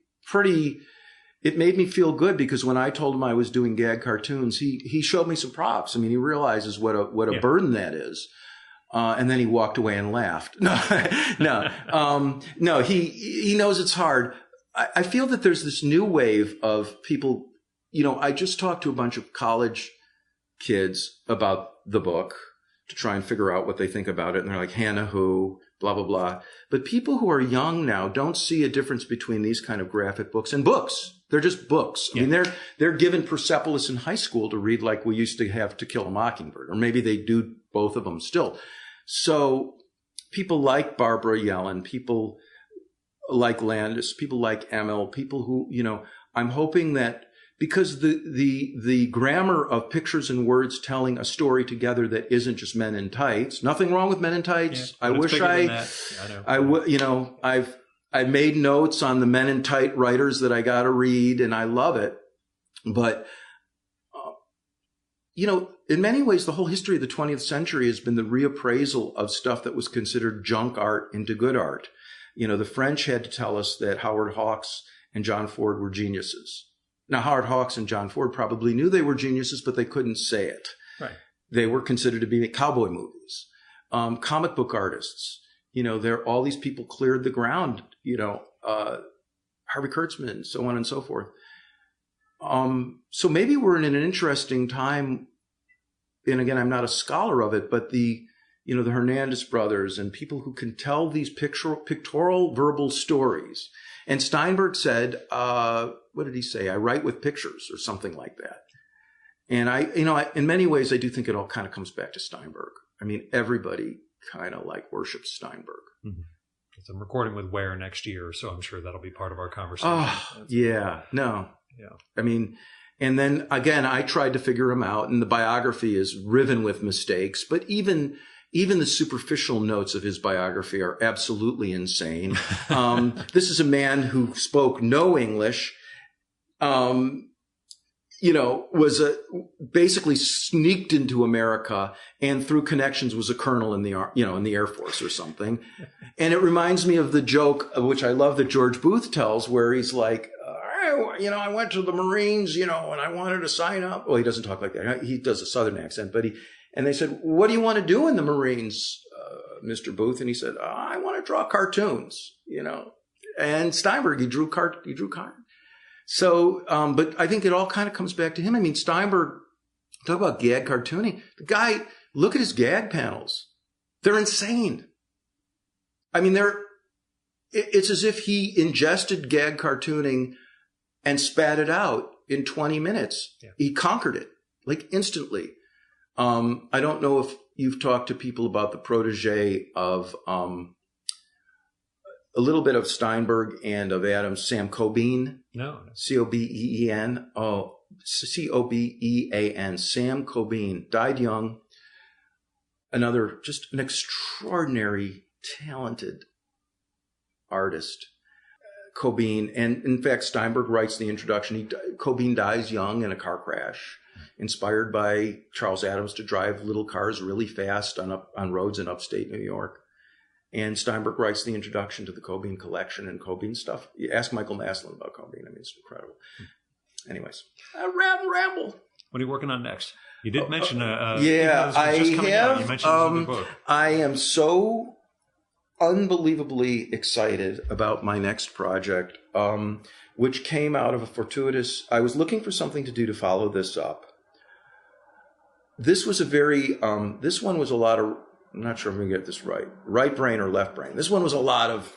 it made me feel good because when I told him I was doing gag cartoons, he showed me some props. He realizes what a burden that is. And then he walked away and laughed. No, he knows it's hard. I feel that there's this new wave of people, I just talked to a bunch of college kids about the book to try and figure out what they think about it. And they're like, Hannah who, blah, blah, blah. But people who are young now don't see a difference between these kind of graphic books and books. They're just books. Yeah. They're given Persepolis in high school to read like we used to have To Kill a Mockingbird, or maybe they do both of them still. So people like Barbara Yellen, people like Landis, people like Emil, people who, I'm hoping that because the grammar of pictures and words telling a story together that isn't just men in tights. Nothing wrong with men in tights. Yeah, I've made notes on the men in tight writers that I got to read, and I love it. But in many ways, the whole history of the 20th century has been the reappraisal of stuff that was considered junk art into good art. The French had to tell us that Howard Hawks and John Ford were geniuses. Now, Howard Hawks and John Ford probably knew they were geniuses, but they couldn't say it. Right. They were considered to be cowboy movies. Comic book artists, all these people cleared the ground, Harvey Kurtzman, so on and so forth. So maybe we're in an interesting time. And again, I'm not a scholar of it, but the Hernandez brothers and people who can tell these pictorial verbal stories. And Steinberg said, what did he say? I write with pictures or something like that. And in many ways, I do think it all kind of comes back to Steinberg. Everybody kind of worships Steinberg. Mm-hmm. I'm recording with Ware next year, so I'm sure that'll be part of our conversation. Oh, yeah. No. Yeah. And then again, I tried to figure him out, and the biography is riven with mistakes, but even the superficial notes of his biography are absolutely insane. This is a man who spoke no English, basically sneaked into America and through connections was a colonel in the Air Force or something. And it reminds me of the joke, which I love, that George Booth tells, where he's like, I went to the Marines, and I wanted to sign up. Well, he doesn't talk like that. He does a Southern accent, and they said, what do you want to do in the Marines, Mr. Booth? And he said, I want to draw cartoons, And Steinberg, he drew cartoons. So, but I think it all kind of comes back to him. Steinberg, talk about gag cartooning. The guy, look at his gag panels. They're insane. It's as if he ingested gag cartooning and spat it out in 20 minutes. Yeah. He conquered it, instantly. I don't know if you've talked to people about the protege of a little bit of Steinberg and of Adams, Sam Cobean. No. Cobean. Oh, Cobean. Sam Cobean died young. Just an extraordinary, talented artist. Cobean. And in fact, Steinberg writes the introduction. Cobean dies young in a car crash, inspired by Charles Adams to drive little cars really fast on roads in upstate New York. And Steinberg writes the introduction to the Cobean collection and Cobean stuff. You ask Michael Maslin about Cobean. It's incredible. Anyways, ramble. What are you working on next? You did mention I have. You mentioned another book. I am so unbelievably excited about my next project, which came out of a fortuitous. I was looking for something to do to follow this up. This was this one was a lot of I'm not sure if I'm going to get this right brain or left brain. This one was a lot of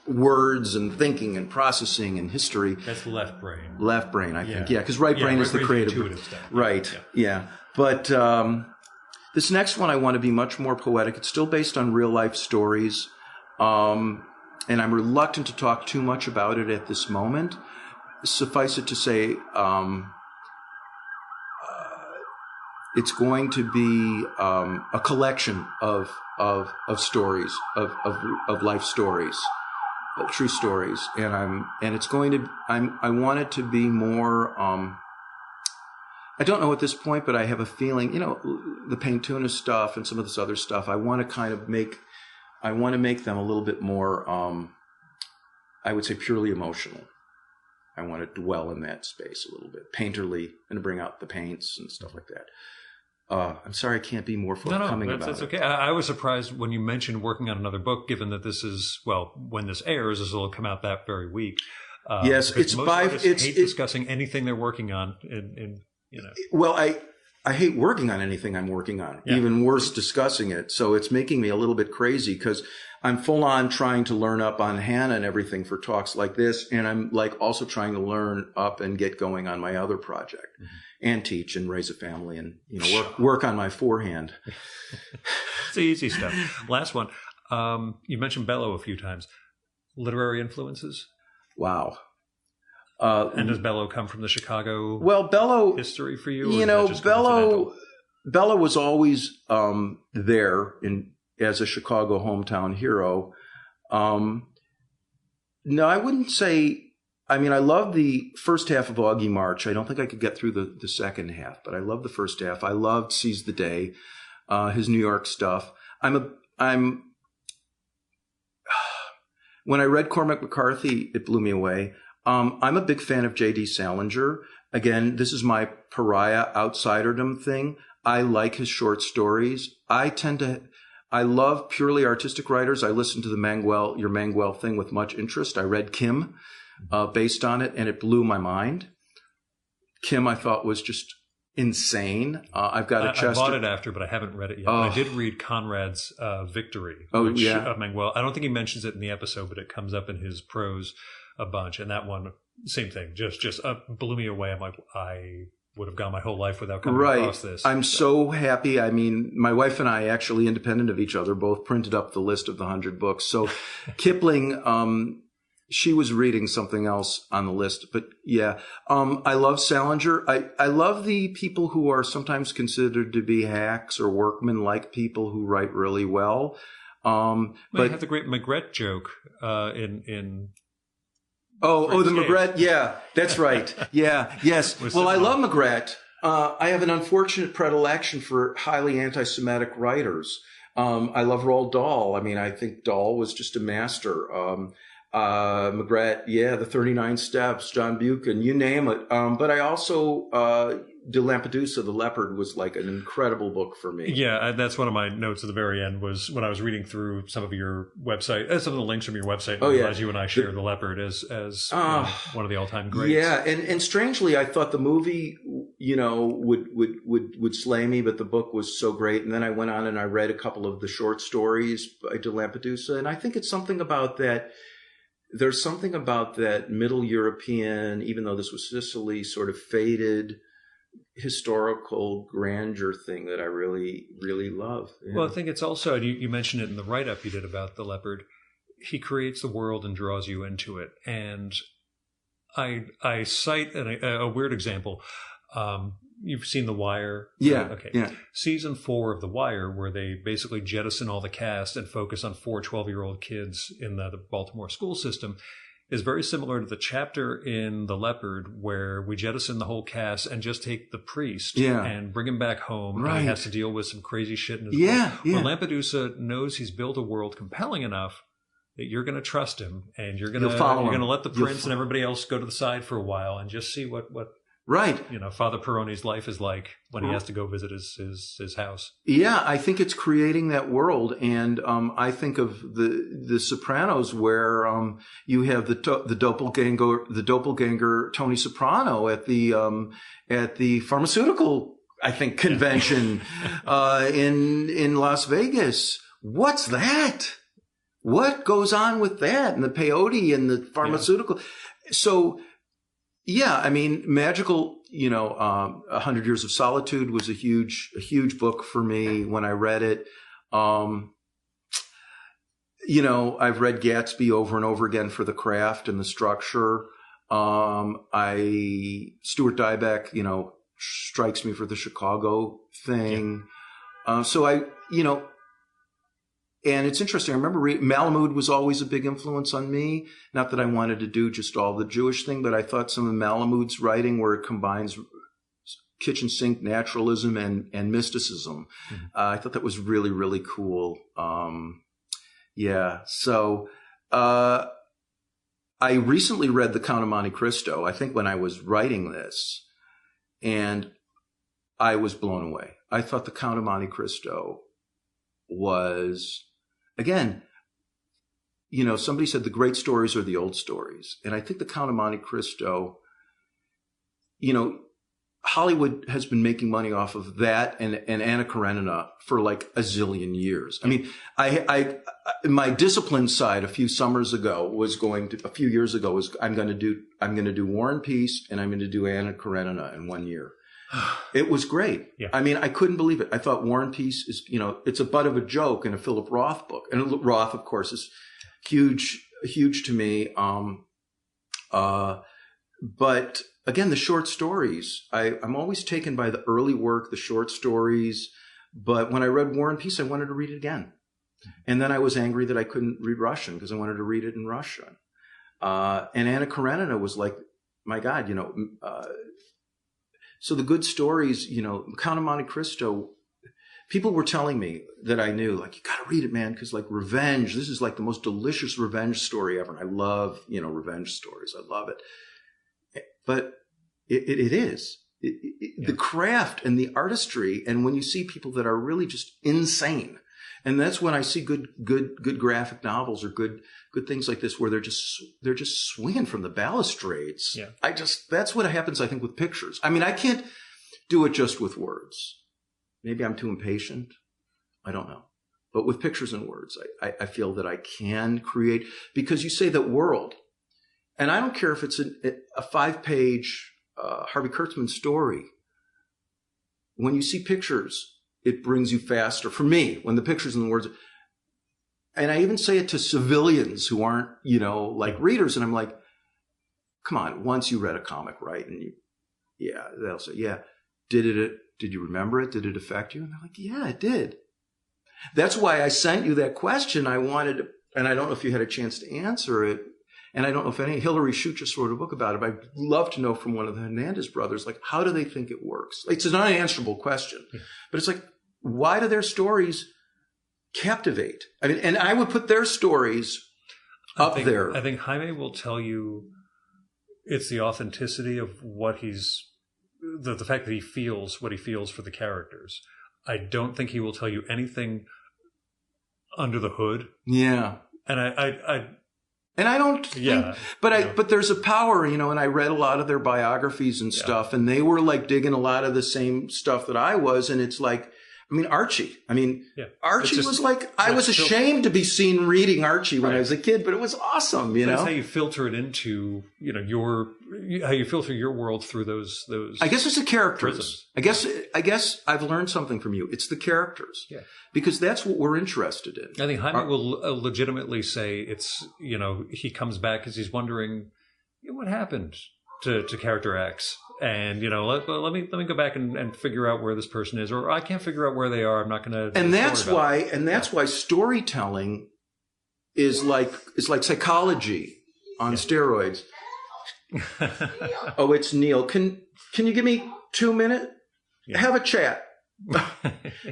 words and thinking and processing and history. That's left brain. Left brain, I think. Yeah, because right brain is the creative. Intuitive stuff. Right, yeah. But this next one I want to be much more poetic. It's still based on real life stories. And I'm reluctant to talk too much about it at this moment. Suffice it to say, it's going to be a collection of stories, of life stories, true stories, and it's going to. I want it to be more. I don't know at this point, but I have a feeling. The Pain Tuna stuff and some of this other stuff. I want to kind of make. I want to make them a little bit more. I would say purely emotional. I want to dwell in that space a little bit, painterly, and to bring out the paints and stuff like that. I'm sorry I can't be more forthcoming about it. That's okay. I was surprised when you mentioned working on another book, given that this is, when this airs, this will come out that very week. Yes, it's most artists hate discussing anything they're working on. Well, I hate working on anything I'm working on. Yeah. Even worse, discussing it. So it's making me a little bit crazy because I'm full on trying to learn up on Hannah and everything for talks like this. And I'm also trying to learn up and get going on my other project and teach and raise a family and, work on my forehand. It's the easy stuff. Last one. You mentioned Bellow a few times. Literary influences? Wow. And does Bellow come from the Chicago Bellow history for you? Bellow was always there as a Chicago hometown hero. No, I wouldn't say. I mean, I love the first half of Augie March. I don't think I could get through the second half, but I love the first half. I loved Seize the Day, his New York stuff. When I read Cormac McCarthy, it blew me away. I'm a big fan of J.D. Salinger. Again, this is my pariah outsiderdom thing. I like his short stories. I love purely artistic writers. I listened to your Manguel thing with much interest. I read Kim based on it, and it blew my mind. Kim, I thought, was just insane. I've got a chest. I bought it after, but I haven't read it yet. I did read Conrad's Victory, which Manguel. I don't think he mentions it in the episode, but it comes up in his prose a bunch. And that one, same thing, just blew me away. I'm like, I would have gone my whole life without coming across this. I'm so happy. I mean, my wife and I, actually independent of each other, both printed up the list of the 100 books. So Kipling, she was reading something else on the list, but yeah, I love Salinger. I love the people who are sometimes considered to be hacks or workman-like people who write really well. But you have the great Maigret joke in the Maigret. Yeah, that's right. Yeah, yes. Well, I love Maigret. I have an unfortunate predilection for highly anti-Semitic writers. I love Roald Dahl. I mean, I think Dahl was just a master. Maigret, the 39 Steps, John Buchan, you name it. But I also, De Lampedusa, The Leopard was like an incredible book for me. Yeah, that's one of my notes at the very end was when I was reading through some of your website, some of the links from your website. I realized you and I share The Leopard as one of the all-time greats. Yeah, and strangely, I thought the movie, would slay me, but the book was so great. And then I went on and I read a couple of the short stories by De Lampedusa, and I think it's something about that. There's something about that Middle European, even though this was Sicily, sort of faded historical grandeur thing that I really, really love. Yeah. Well, I think it's also, you mentioned it in the write-up you did about The Leopard, he creates the world and draws you into it. And I cite a weird example. You've seen The Wire? Yeah. Okay. Yeah. Season 4 of The Wire, where they basically jettison all the cast and focus on 4 12-year-old kids in the Baltimore school system, is very similar to the chapter in The Leopard where we jettison the whole cast and just take the priest and bring him back home. Right. And he has to deal with some crazy shit in his life. Well, Lampedusa knows he's built a world compelling enough that you're going to trust him and you're going to let the prince and everybody else go to the side for a while and just see what Right. Father Peroni's life is like when he has to go visit his house. Yeah, I think it's creating that world. And I think of the Sopranos where you have the doppelganger Tony Soprano at the pharmaceutical I think, convention in Las Vegas. What's that? What goes on with that? And the peyote and the pharmaceutical. Yeah. So, yeah, I mean, magical, 100 Years of Solitude was a huge book for me when I read it. I've read Gatsby over and over again for the craft and the structure. Stuart Dybek, strikes me for the Chicago thing. Yeah. And it's interesting. I remember Malamud was always a big influence on me. Not that I wanted to do just all the Jewish thing, but I thought some of Malamud's writing, where it combines kitchen sink naturalism and mysticism, I thought that was really, really cool. So I recently read The Count of Monte Cristo, I think when I was writing this, and I was blown away. I thought The Count of Monte Cristo was, again, somebody said the great stories are the old stories. And I think The Count of Monte Cristo, Hollywood has been making money off of that and Anna Karenina for like a zillion years. I mean, my discipline side a few years ago was I'm going to do War and Peace, and I'm going to do Anna Karenina in 1 year. It was great. Yeah. I mean, I couldn't believe it. I thought War and Peace is, it's a butt of a joke in a Philip Roth book. And Roth, of course, is huge to me. But again, the short stories, I'm always taken by the early work, the short stories. But when I read War and Peace, I wanted to read it again. And then I was angry that I couldn't read Russian because I wanted to read it in Russian. And Anna Karenina was like, my God, so the good stories, Count of Monte Cristo, people were telling me that I knew, like, you got to read it, man, because like revenge, this is like the most delicious revenge story ever. And I love, revenge stories. I love it. But it is. The craft and the artistry, and when you see people that are really just insane, and that's when I see good graphic novels or good things like this, where they're just swinging from the balustrades. Yeah. That's what happens, I think, with pictures. I mean, I can't do it just with words. Maybe I'm too impatient. I don't know. But with pictures and words, I feel that I can create, because you say that world, and I don't care if it's a 5-page Harvey Kurtzman story. When you see pictures, it brings you faster. For me, when the pictures and the words, and I even say it to civilians who aren't, readers, and I'm like, come on, once you read a comic, right? And they'll say, yeah, did you remember it? Did it affect you? And they're like, yeah, it did. That's why I sent you that question. I wanted to, and I don't know if you had a chance to answer it. And I don't know if Hillary Shute just wrote a book about it, but I'd love to know from one of the Hernandez brothers, like, how do they think it works? It's an unanswerable question, but it's like, why do their stories captivate? I mean, and I would put their stories up there. I think Jaime will tell you it's the authenticity of what the fact that he feels what he feels for the characters. I don't think he will tell you anything under the hood. Yeah. And I don't think, but there's a power, and I read a lot of their biographies and stuff, and they were like digging a lot of the same stuff that I was. And it's like, Archie. Archie was like, I was ashamed to be seen reading Archie when I was a kid, but it was awesome, That's how you filter it into, how you filter your world through those. I guess it's the characters. I guess I've learned something from you. It's the characters. Yeah. Because that's what we're interested in. I think Jaime will legitimately say it's, he comes back because he's wondering, what happened to character X? And, let me go back and figure out where this person is, or I can't figure out where they are. I'm not going to. And that's why storytelling is like psychology on steroids. Oh, it's Neil. Can you give me 2 minutes? Yeah. Have a chat.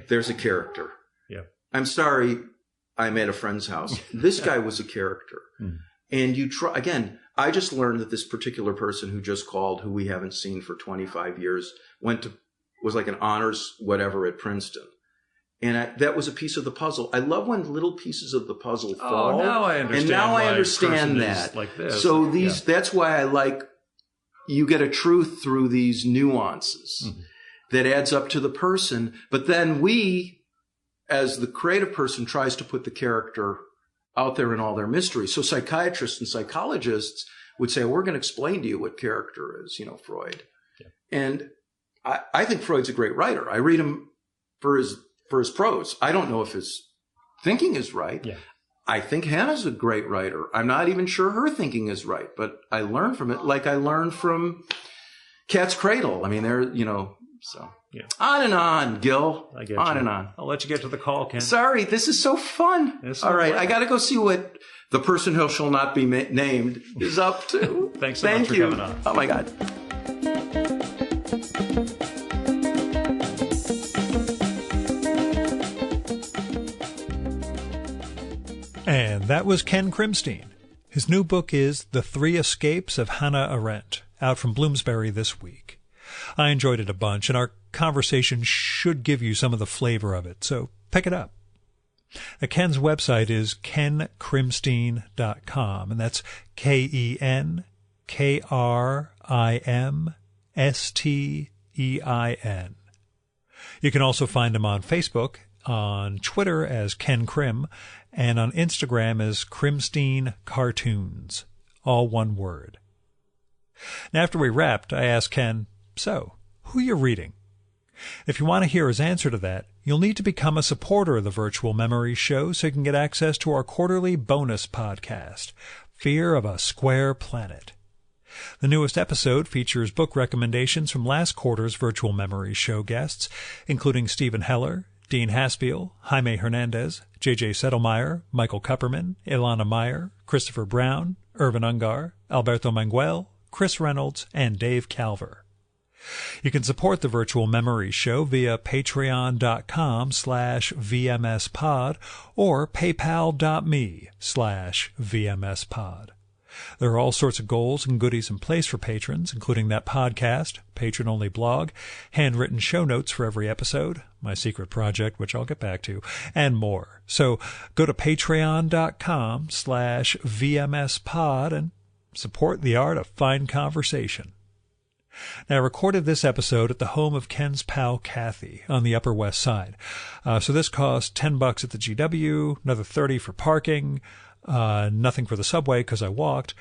There's a character. Yeah. I'm sorry, I'm at a friend's house. This guy was a character. And you try, again, I just learned that this particular person who just called, who we haven't seen for 25 years, was like an honors whatever at Princeton. And that was a piece of the puzzle. I love when little pieces of the puzzle fall. Oh, now I understand. And now I understand that. Like this. So that's why I like, you get a truth through these nuances. that adds up to the person. But then we, as the creative person, tries to put the character out there in all their mystery. So psychiatrists and psychologists would say, we're going to explain to you what character is, Freud. Yeah. And I think Freud's a great writer. I read him for his prose. I don't know if his thinking is right. Yeah. I think Hannah's a great writer. I'm not even sure her thinking is right, but I learn from it like I learned from Cat's Cradle. I mean, so yeah. On and on, Gil. I get on you. And on. I'll let you get to the call, Ken. Sorry, this is so fun. All right, I got to go see what the person who shall not be named is up to. Thanks so much for coming on. Oh, my God. And that was Ken Krimstein. His new book is The Three Escapes of Hannah Arendt, out from Bloomsbury this week. I enjoyed it a bunch, and our conversation should give you some of the flavor of it, so pick it up. Now, Ken's website is kenkrimstein.com, and that's KENKRIMSTEIN. You can also find him on Facebook, on Twitter as Ken Krim, and on Instagram as Krimstein Cartoons, all one word. Now, after we wrapped, I asked Ken, so, who you reading? If you want to hear his answer to that, you'll need to become a supporter of the Virtual Memory Show so you can get access to our quarterly bonus podcast, Fear of a Square Planet. The newest episode features book recommendations from last quarter's Virtual Memory Show guests, including Stephen Heller, Dean Haspiel, Jaime Hernandez, J.J. Settlemeyer, Michael Kupperman, Ilana Meyer, Christopher Brown, Irvin Ungar, Alberto Manguel, Chris Reynolds, and Dave Calver. You can support the Virtual Memory Show via patreon.com/VMSpod or paypal.me/VMSpod. There are all sorts of goals and goodies in place for patrons, including that podcast, patron-only blog, handwritten show notes for every episode, my secret project, which I'll get back to, and more. So go to patreon.com/VMSpod and support the art of fine conversation. Now, I recorded this episode at the home of Ken's pal Kathy on the Upper West Side. So this cost $10 at the GW, another $30 for parking, nothing for the subway because I walked,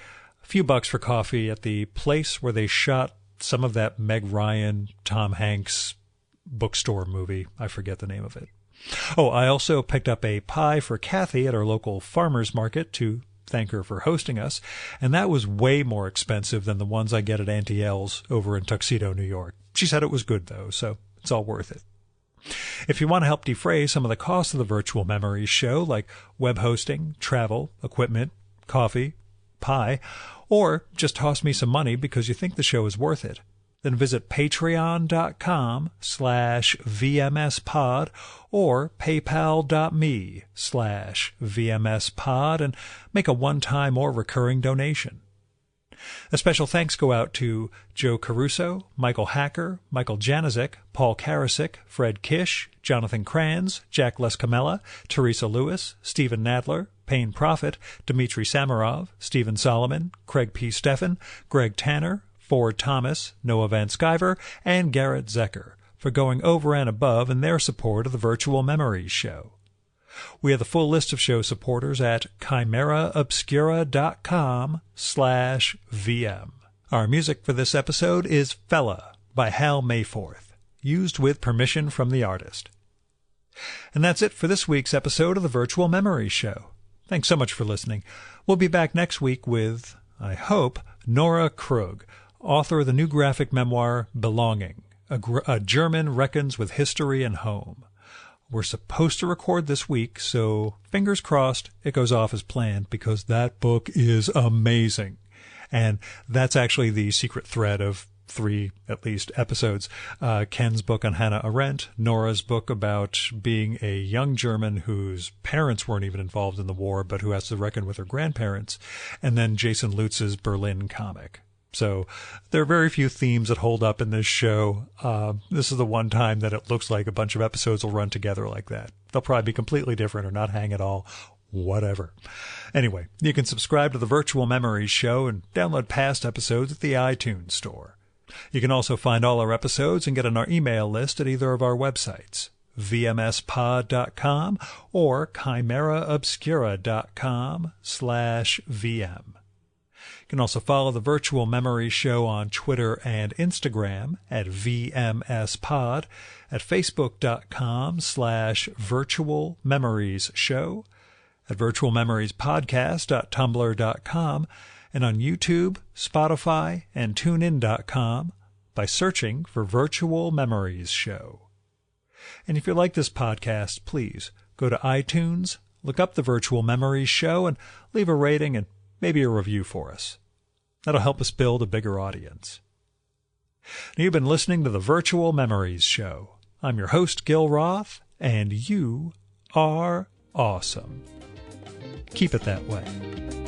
a few bucks for coffee at the place where they shot some of that Meg Ryan, Tom Hanks bookstore movie. I forget the name of it. Oh, I also picked up a pie for Kathy at our local farmer's market to thank her for hosting us, and that was way more expensive than the ones I get at Auntie L's over in Tuxedo, New York. She said it was good, though, so it's all worth it. If you want to help defray some of the costs of the Virtual Memories Show, like web hosting, travel, equipment, coffee, pie, or just toss me some money because you think the show is worth it, then visit patreon.com/VMSpod or paypal.me/VMSpod and make a one-time or recurring donation. A special thanks go out to Joe Caruso, Michael Hacker, Michael Janizik, Paul Karasik, Fred Kish, Jonathan Kranz, Jack Lescamella, Teresa Lewis, Stephen Nadler, Payne Prophet, Dmitry Samarov, Stephen Solomon, Craig P. Steffen, Greg Tanner, Ford Thomas, Noah Van Sciver, and Garrett Zecker for going over and above in their support of the Virtual Memories Show. We have the full list of show supporters at chimeraobscura.com/VM. Our music for this episode is Fella by Hal Mayforth, used with permission from the artist. And that's it for this week's episode of the Virtual Memories Show. Thanks so much for listening. We'll be back next week with, I hope, Nora Krug, author of the new graphic memoir Belonging, a German reckons with history and home. We're supposed to record this week, so fingers crossed it goes off as planned because that book is amazing. And that's actually the secret thread of 3, at least, episodes. Ken's book on Hannah Arendt, Nora's book about being a young German whose parents weren't even involved in the war, but who has to reckon with her grandparents, and then Jason Lutz's Berlin comic. So there are very few themes that hold up in this show. This is the one time that it looks like a bunch of episodes will run together like that. They'll probably be completely different or not hang at all. Whatever. Anyway, you can subscribe to the Virtual Memories Show and download past episodes at the iTunes Store. You can also find all our episodes and get on our email list at either of our websites, vmspod.com or chimeraobscura.com/vm. You can also follow the Virtual Memories Show on Twitter and Instagram at vmspod, at facebook.com/virtual memories show, at virtualmemoriespodcast.tumblr.com, and on YouTube, Spotify, and TuneIn.com by searching for Virtual Memories Show. And if you like this podcast, please go to iTunes, look up the Virtual Memories Show, and leave a rating and maybe a review for us. That'll help us build a bigger audience. Now, you've been listening to the Virtual Memories Show. I'm your host, Gil Roth, and you are awesome. Keep it that way.